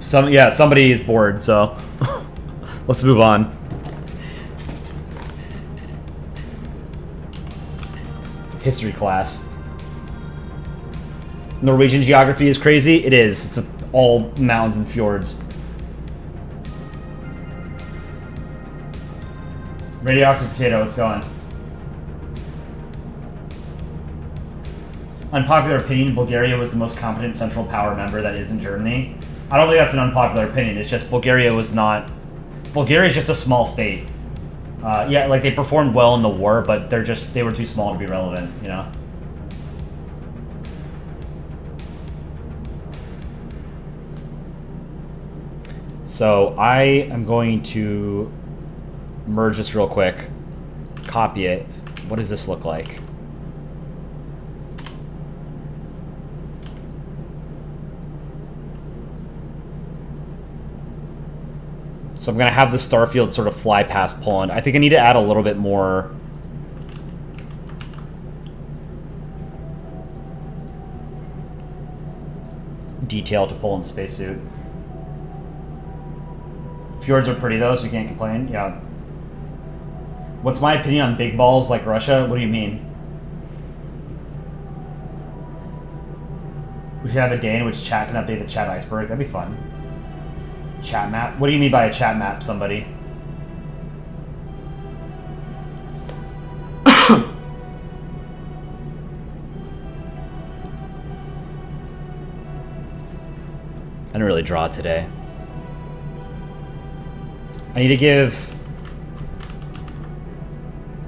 Speaker 1: Somebody is bored, so let's move on. History class. Norwegian geography is crazy. It is. It's all mountains and fjords. Radioactive potato, it's going. Unpopular opinion, Bulgaria was the most competent Central Power member that isn't Germany. I don't think that's an unpopular opinion. It's just Bulgaria is just a small state. Yeah, like they performed well in the war, but they were too small to be relevant, you know? So I am going to merge this real quick, copy it. What does this look like? So I'm going to have the starfield sort of fly past Poland. I think I need to add a little bit more detail to Poland's spacesuit. Fjords are pretty though, so you can't complain. Yeah. What's my opinion on big balls like Russia? What do you mean? We should have a day in which chat can update the chat iceberg. That'd be fun. Chat map? What do you mean by a chat map, somebody? I didn't really draw today. I need to give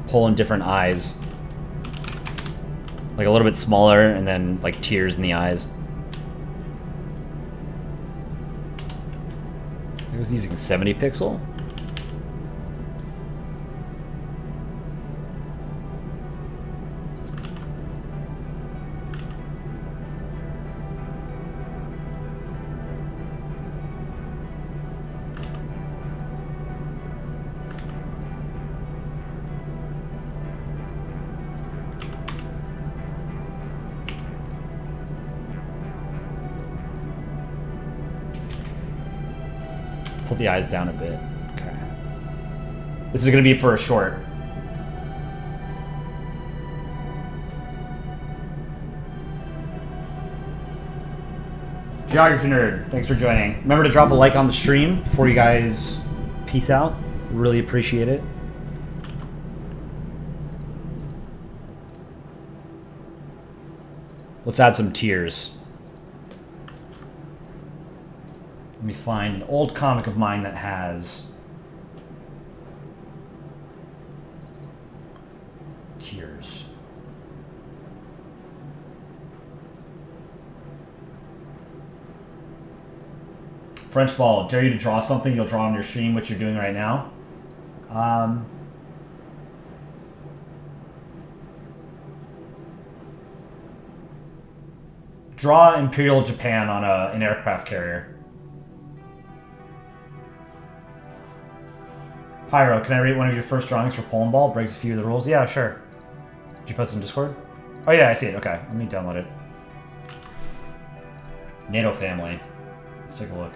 Speaker 1: Poland different eyes. Like a little bit smaller and then like tears in the eyes. I was using 70 pixel. Pull the eyes down a bit. Okay. This is going to be for a short. Geography Nerd, thanks for joining. Remember to drop a like on the stream before you guys peace out. Really appreciate it. Let's add some tears. Let me find an old comic of mine that has tears. French Ball, dare you to draw something you'll draw on your stream, which you're doing right now. Draw Imperial Japan on an aircraft carrier. Pyro, can I rate one of your first drawings for Polandball? Breaks a few of the rules. Yeah, sure. Did you post it in Discord? Oh yeah, I see it. Okay, let me download it. NATO family. Let's take a look.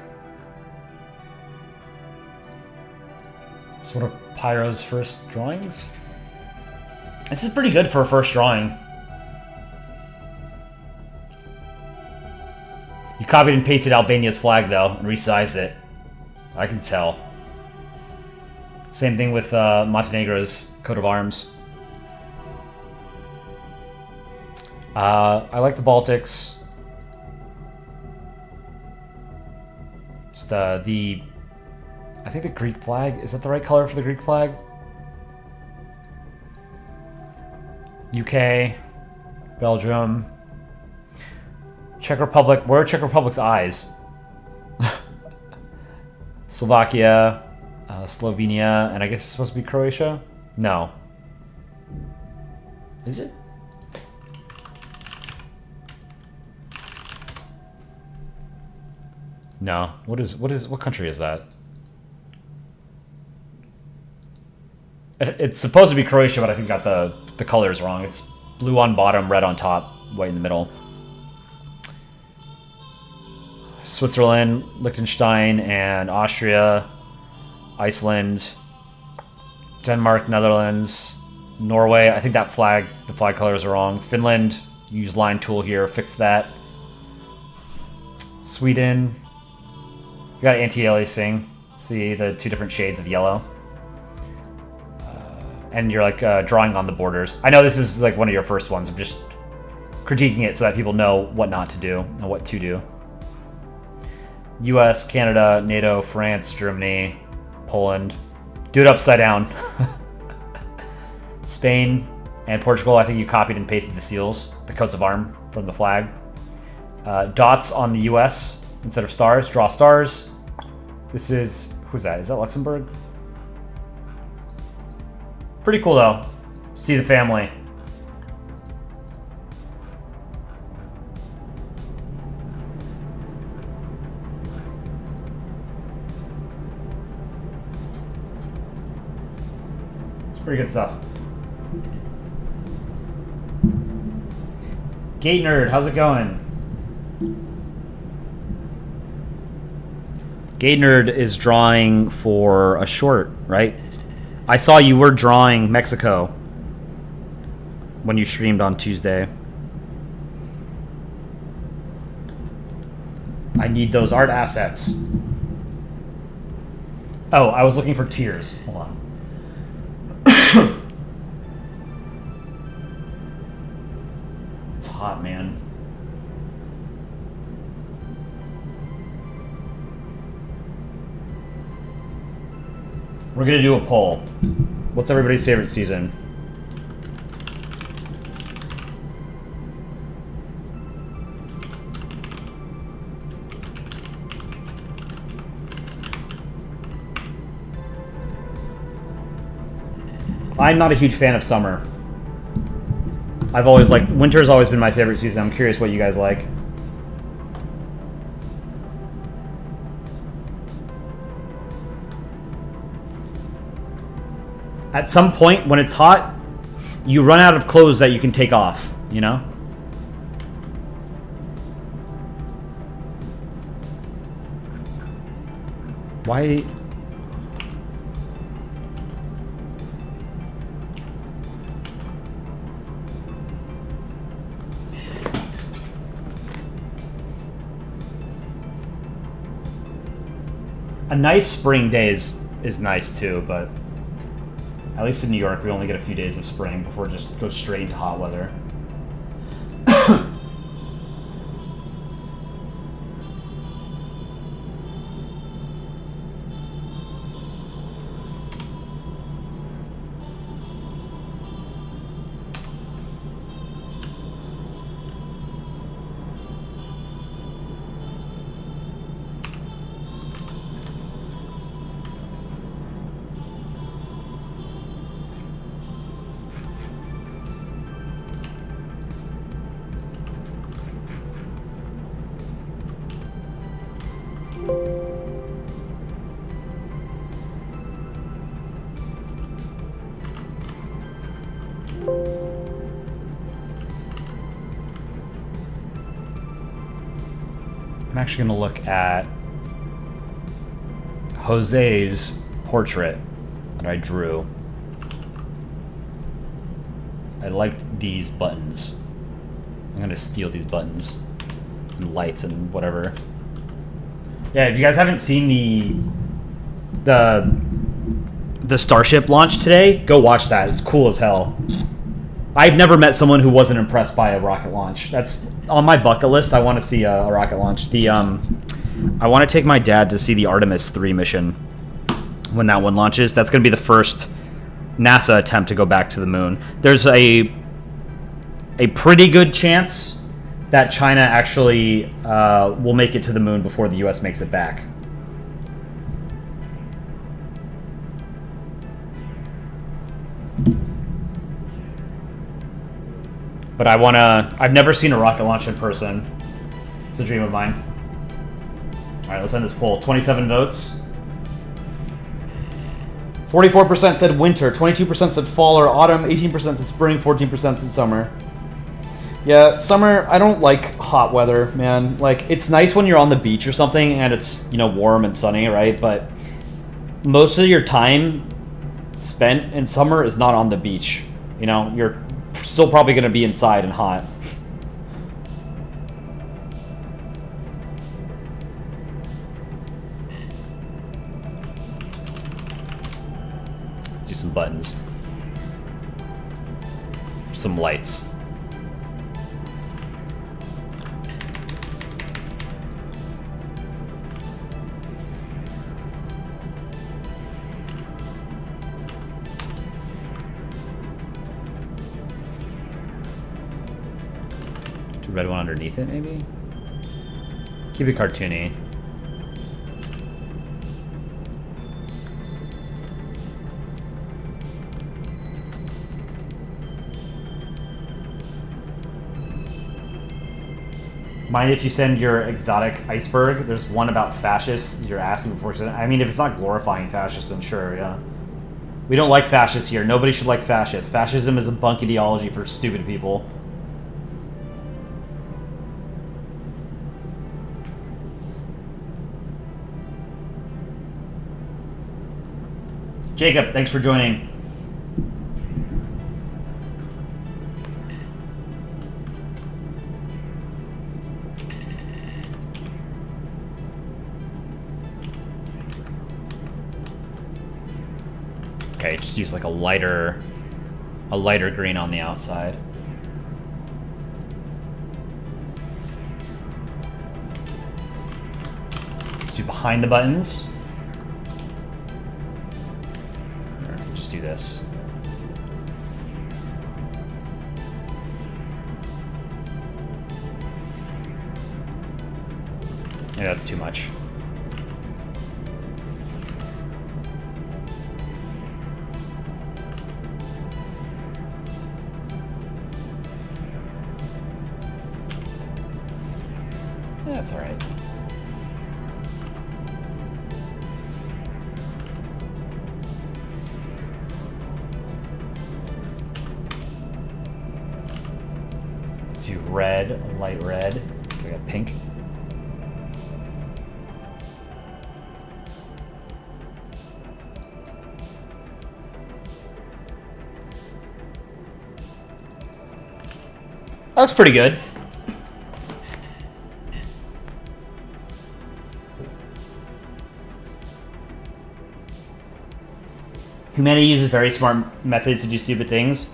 Speaker 1: It's one of Pyro's first drawings. This is pretty good for a first drawing. You copied and pasted Albania's flag though, and resized it. I can tell. Same thing with Montenegro's coat of arms. I like the Baltics. Just I think the Greek flag, is that the right color for the Greek flag? UK, Belgium, Czech Republic. Where are Czech Republic's eyes? Slovakia, Slovenia, and I guess it's supposed to be Croatia? No. Is it? No. What country is that? It's supposed to be Croatia, but I think I got the colors wrong. It's blue on bottom, red on top, white in the middle. Switzerland, Liechtenstein, and Austria, Iceland, Denmark, Netherlands, Norway. I think that the flag colors are wrong. Finland, use line tool here, fix that. Sweden, we got anti-aliasing. See the two different shades of yellow. And you're like drawing on the borders. I know this is like one of your first ones. I'm just critiquing it so that people know what not to do and what to do. US, Canada, NATO, France, Germany, Poland. Do it upside down. Spain and Portugal, I think you copied and pasted the seals, the coats of arm from the flag. Dots on the US instead of stars. Draw stars. This is, who's that? Is that Luxembourg? Pretty cool though. See the family. It's pretty good stuff. Gate Nerd, how's it going? Gate Nerd is drawing for a short, right? I saw you were drawing Mexico when you streamed on Tuesday. I need those art assets. Oh, I was looking for tears. Hold on. It's hot, man. We're gonna do a poll. What's everybody's favorite season? I'm not a huge fan of summer. I've always liked, winter's always been my favorite season. I'm curious what you guys like. At some point, when it's hot, you run out of clothes that you can take off, you know? Why? A nice spring day is nice too, but at least in New York, we only get a few days of spring before it just goes straight into hot weather. I'm actually going to look at Jose's portrait that I drew. I like these buttons. I'm going to steal these buttons and lights and whatever. Yeah, if you guys haven't seen the Starship launch today, go watch that. It's cool as hell. I've never met someone who wasn't impressed by a rocket launch. That's on my bucket list. I want to see a rocket launch. I want to take my dad to see the Artemis 3 mission when that one launches. That's going to be the first NASA attempt to go back to the moon. There's a pretty good chance that China actually will make it to the moon before the US makes it back. But I've never seen a rocket launch in person. It's a dream of mine. All right, let's end this poll. 27 votes. 44% said winter, 22% said fall or autumn, 18% said spring, 14% said summer. Yeah, summer, I don't like hot weather, man. Like, it's nice when you're on the beach or something and it's, warm and sunny, right? But most of your time spent in summer is not on the beach. You're still probably going to be inside and hot. Let's do some buttons. Some lights. Red one underneath it, maybe? Keep it cartoony. Mind if you send your exotic iceberg? There's one about fascists you're asking before. I mean, if it's not glorifying fascists, then sure, yeah. We don't like fascists here. Nobody should like fascists. Fascism is a bunk ideology for stupid people. Jacob, thanks for joining. Okay, just use like a lighter green on the outside. So behind the buttons. Do this. Yeah, that's too much. Yeah, that's all right. Do red, a light red, so I got pink. That looks pretty good. Humanity uses very smart methods to do stupid things.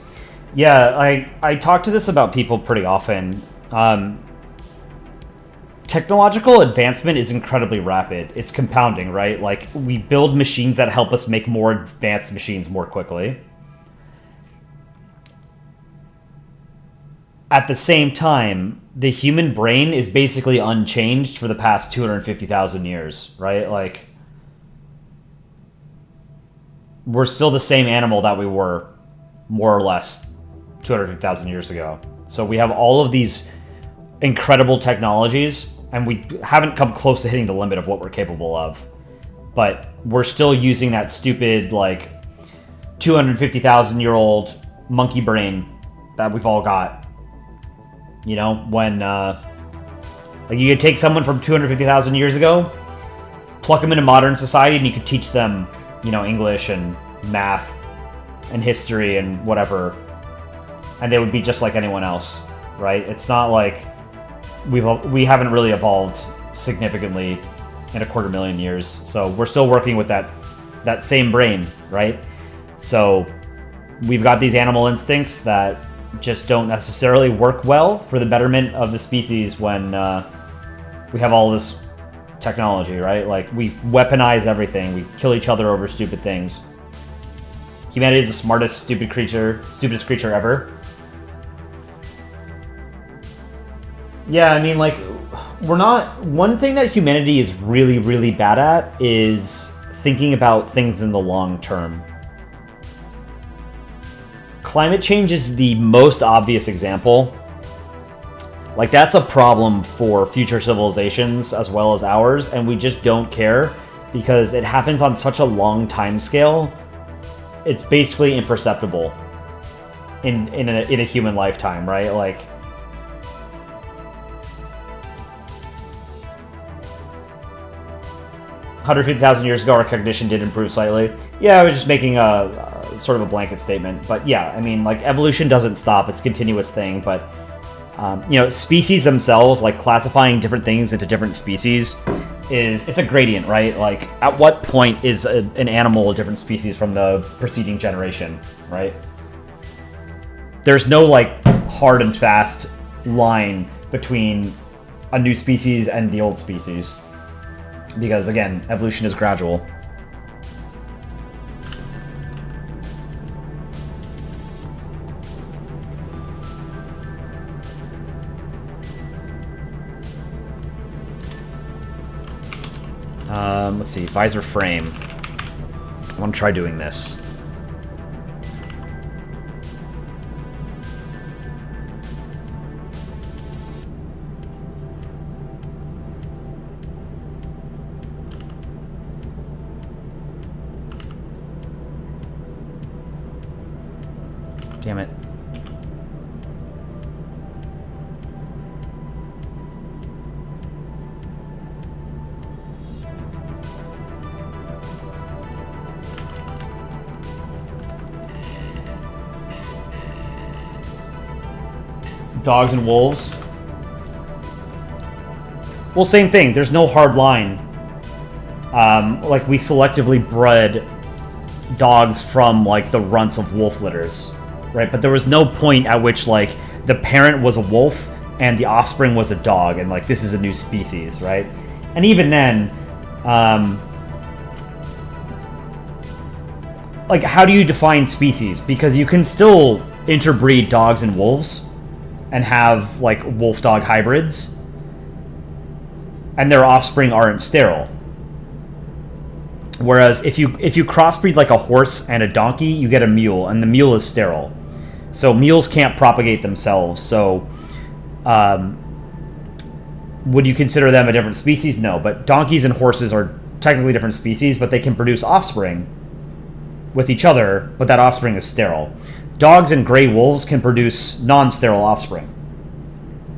Speaker 1: Yeah, I talk to this about people pretty often. Technological advancement is incredibly rapid. It's compounding, right? Like, we build machines that help us make more advanced machines more quickly. At the same time, the human brain is basically unchanged for the past 250,000 years, right? Like, we're still the same animal that we were, more or less, 250,000 years ago. So we have all of these incredible technologies, and we haven't come close to hitting the limit of what we're capable of. But we're still using that stupid, like, 250,000-year-old monkey brain that we've all got. You know, when, like, you could take someone from 250,000 years ago, pluck them into modern society, and you could teach them, you know, English and math and history and whatever, and they would be just like anyone else, right? It's not like we haven't really evolved significantly in 250,000 years, so we're still working with that same brain, right? So we've got these animal instincts that just don't necessarily work well for the betterment of the species when we have all this technology, right? Like, we weaponize everything. We kill each other over stupid things. Humanity is the stupidest creature ever. Yeah, I mean, like, one thing that humanity is really, really bad at is thinking about things in the long term. Climate change is the most obvious example. Like, that's a problem for future civilizations as well as ours, and we just don't care because it happens on such a long time scale. It's basically imperceptible in a human lifetime, right? Like, $150,000 years ago, our cognition did improve slightly. Yeah, I was just making a sort of a blanket statement, but yeah, I mean, like, evolution doesn't stop; it's a continuous thing. But you know, species themselves, like classifying different things into different species, it's a gradient, right? Like, at what point is an animal a different species from the preceding generation, right? There's no, like, hard and fast line between a new species and the old species. Because, again, evolution is gradual. Let's see, visor frame. I want to try doing this. Damn it. Dogs and wolves. Well, same thing. There's no hard line. Like, we selectively bred dogs from, like, the runts of wolf litters, right? But there was no point at which, like, the parent was a wolf and the offspring was a dog, and, like, this is a new species, right? And even then, like, how do you define species? Because you can still interbreed dogs and wolves and have, like, wolf-dog hybrids, and their offspring aren't sterile. Whereas if you crossbreed, like, a horse and a donkey, you get a mule, and the mule is sterile. So mules can't propagate themselves. So would you consider them a different species? No, but donkeys and horses are technically different species, but they can produce offspring with each other, but that offspring is sterile. Dogs and gray wolves can produce non-sterile offspring.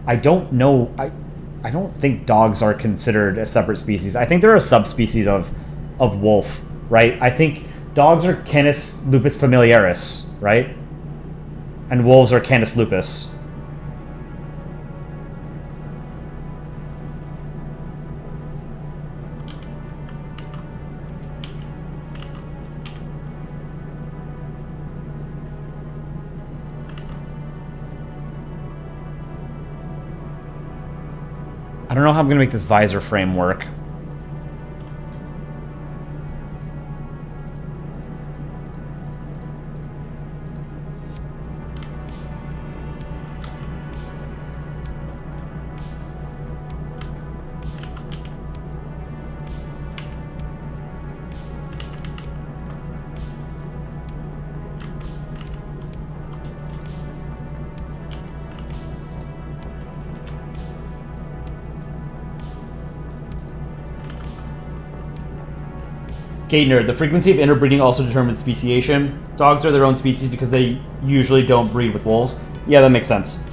Speaker 1: I don't know. I don't think dogs are considered a separate species. I think they're a subspecies of wolf, right? I think dogs are Canis lupus familiaris, right? And wolves are Canis lupus. I don't know how I'm gonna make this visor frame work. Gay nerd, the frequency of interbreeding also determines speciation. Dogs are their own species because they usually don't breed with wolves. Yeah, that makes sense.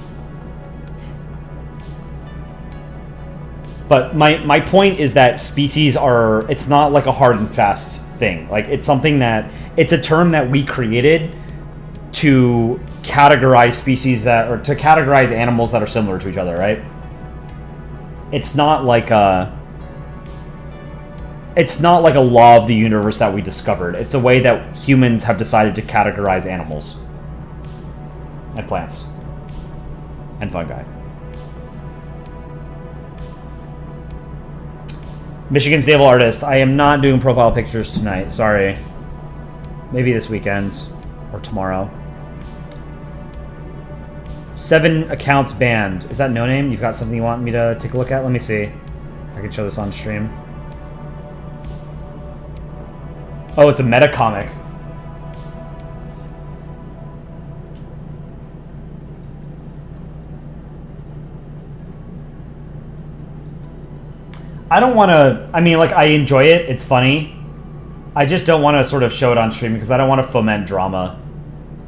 Speaker 1: But my point is that species are, it's not like a hard and fast thing. Like, it's something that, it's a term that we created to categorize species that, or to categorize animals that are similar to each other, right? It's not like a law of the universe that we discovered. It's a way that humans have decided to categorize animals and plants and fungi. Michigan's naval artist. I am not doing profile pictures tonight. Sorry. Maybe this weekend or tomorrow. 7 accounts banned. Is that no name? You've got something you want me to take a look at? Let me see if I can show this on stream. Oh, it's a meta comic. I don't want to, I mean, like, I enjoy it. It's funny. I just don't want to sort of show it on stream because I don't want to foment drama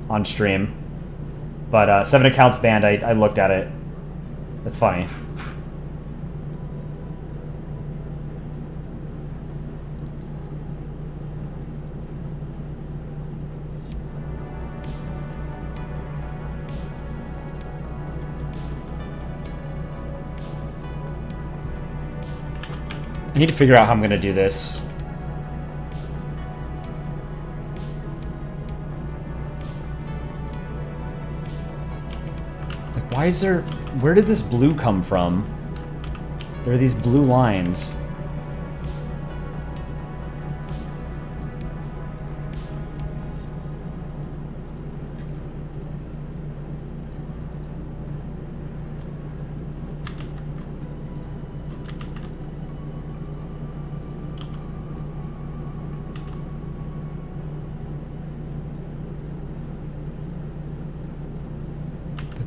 Speaker 1: on stream. But 7 accounts banned, I looked at it. It's funny. I need to figure out how I'm going to do this. Like, why is there... Where did this blue come from? There are these blue lines.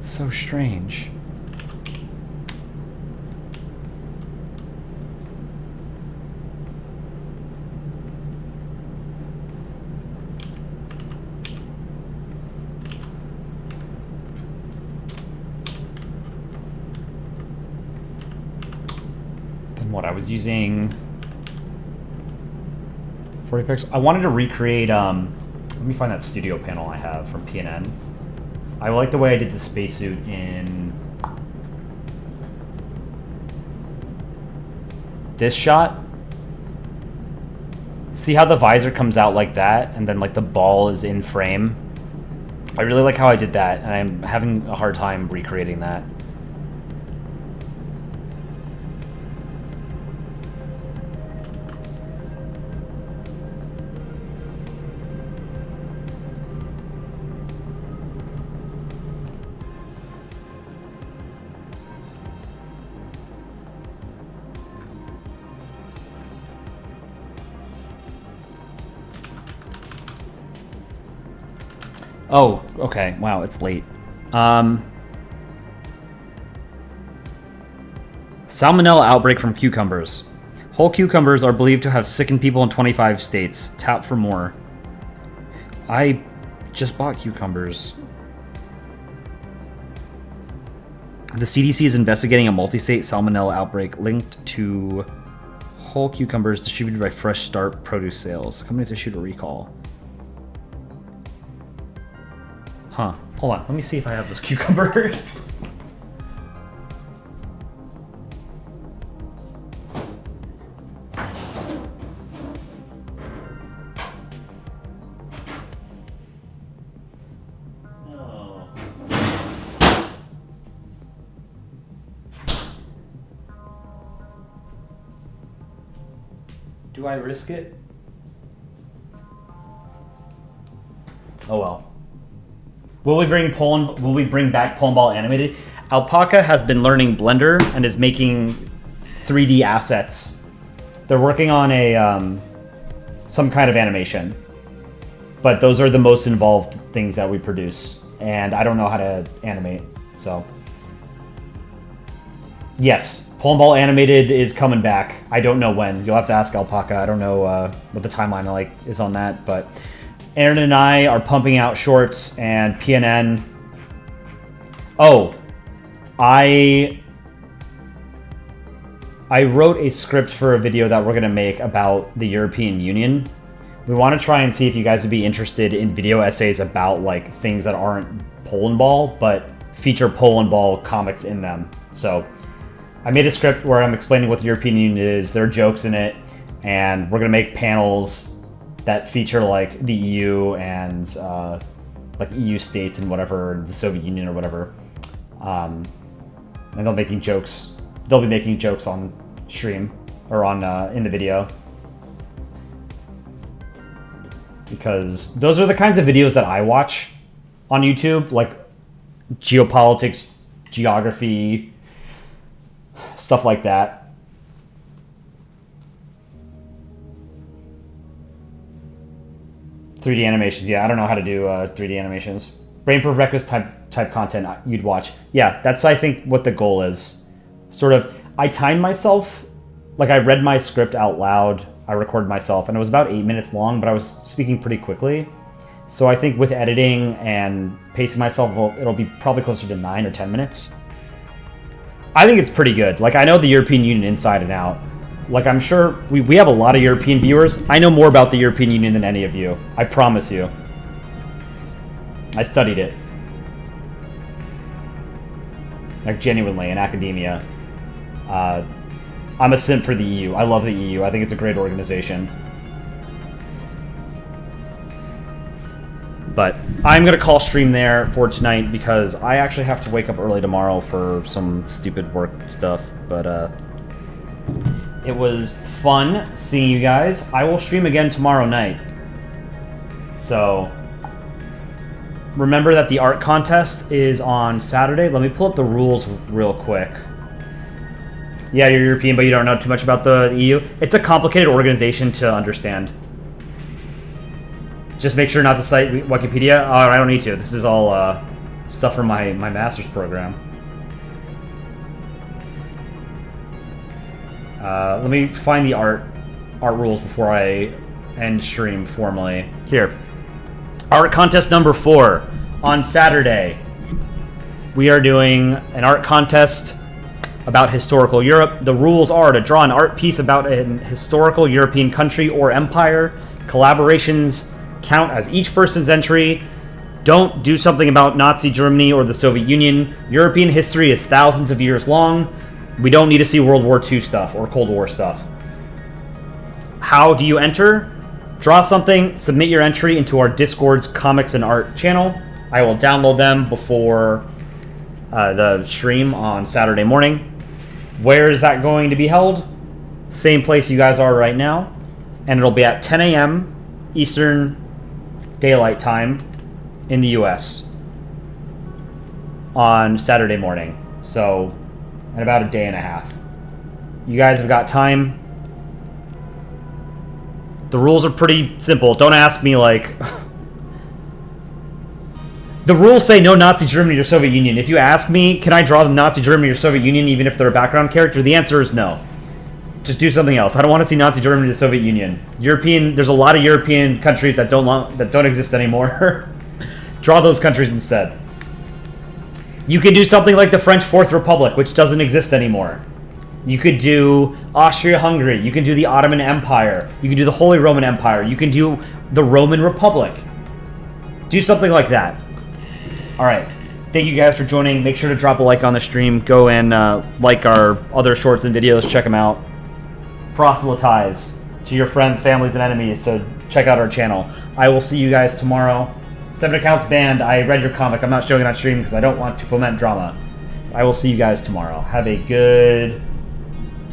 Speaker 1: So strange. Then what? I was using 40 pixels. I wanted to recreate. Let me find that studio panel I have from PNN. I like the way I did the spacesuit in this shot. See how the visor comes out like that, and then like the ball is in frame? I really like how I did that, and I'm having a hard time recreating that. Oh, okay. Wow, it's late. Salmonella outbreak from cucumbers. Whole cucumbers are believed to have sickened people in 25 states. Tap for more. I just bought cucumbers. The CDC is investigating a multi-state salmonella outbreak linked to whole cucumbers distributed by Fresh Start Produce Sales. The company's issued a recall. Huh. Hold on. Let me see if I have those cucumbers. Do I risk it? Oh well. Will we bring back Polandball animated? Alpaca has been learning Blender and is making 3D assets. They're working on a some kind of animation, but those are the most involved things that we produce, and I don't know how to animate. So yes, Polandball animated is coming back. I don't know when. You'll have to ask Alpaca. I don't know what the timeline is on that, but Aaron and I are pumping out shorts and PNN. Oh, I wrote a script for a video that we're going to make about the European Union. We want to try and see if you guys would be interested in video essays about like things that aren't Polandball, but feature Polandball comics in them. So I made a script where I'm explaining what the European Union is. There are jokes in it, and we're going to make panels that feature like the EU and like EU states and whatever, the Soviet Union or whatever. And they'll be making jokes. They'll be making jokes on stream or on in the video, because those are the kinds of videos that I watch on YouTube, like geopolitics, geography, stuff like that. .3D animations, yeah, I don't know how to do 3D animations. Brain for breakfast type content you'd watch. Yeah, that's I think what the goal is. Sort of, I timed myself, like I read my script out loud, I recorded myself, and it was about 8 minutes long, but I was speaking pretty quickly. So I think with editing and pacing myself, it'll be probably closer to 9 or 10 minutes. I think it's pretty good. Like, I know the European Union inside and out. Like, I'm sure we have a lot of European viewers. I know more about the European Union than any of you. I promise you. I studied it. Like, genuinely, in academia. I'm a simp for the EU. I love the EU. I think it's a great organization. But I'm going to call stream there for tonight because I actually have to wake up early tomorrow for some stupid work stuff. But it was fun seeing you guys. I will stream again tomorrow night. So remember that the art contest is on Saturday. Let me pull up the rules real quick. Yeah, you're European, but you don't know too much about the EU. It's a complicated organization to understand. Just make sure not to cite Wikipedia. Oh, I don't need to. This is all stuff from my master's program. Let me find the art rules before I end stream formally. Here. Art contest number 4 on Saturday. We are doing an art contest about historical Europe. The rules are to draw an art piece about a historical European country or empire. Collaborations count as each person's entry. Don't do something about Nazi Germany or the Soviet Union. European history is thousands of years long. We don't need to see World War II stuff or Cold War stuff. How do you enter? Draw something, submit your entry into our Discord's comics and art channel. I will download them before the stream on Saturday morning. Where is that going to be held? Same place you guys are right now. And it'll be at 10 a.m. Eastern Daylight Time in the US on Saturday morning. So, in about a day and a half. You guys have got time. The rules are pretty simple. Don't ask me, like... The rules say no Nazi Germany or Soviet Union. If you ask me, can I draw the Nazi Germany or Soviet Union even if they're a background character? The answer is no. Just do something else. I don't want to see Nazi Germany or the Soviet Union. There's a lot of European countries that don't exist anymore. Draw those countries instead. You could do something like the French Fourth Republic, which doesn't exist anymore. You could do Austria-Hungary. You can do the Ottoman Empire. You can do the Holy Roman Empire. You can do the Roman Republic. Do something like that. All right. Thank you guys for joining. Make sure to drop a like on the stream. Go and like our other shorts and videos. Check them out. Proselytize to your friends, families, and enemies. So check out our channel. I will see you guys tomorrow. 7 accounts banned. I read your comic. I'm not showing it on stream because I don't want to foment drama. I will see you guys tomorrow. Have a good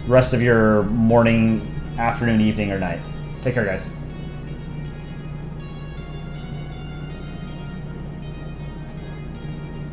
Speaker 1: rest of your morning, afternoon, evening, or night. Take care, guys.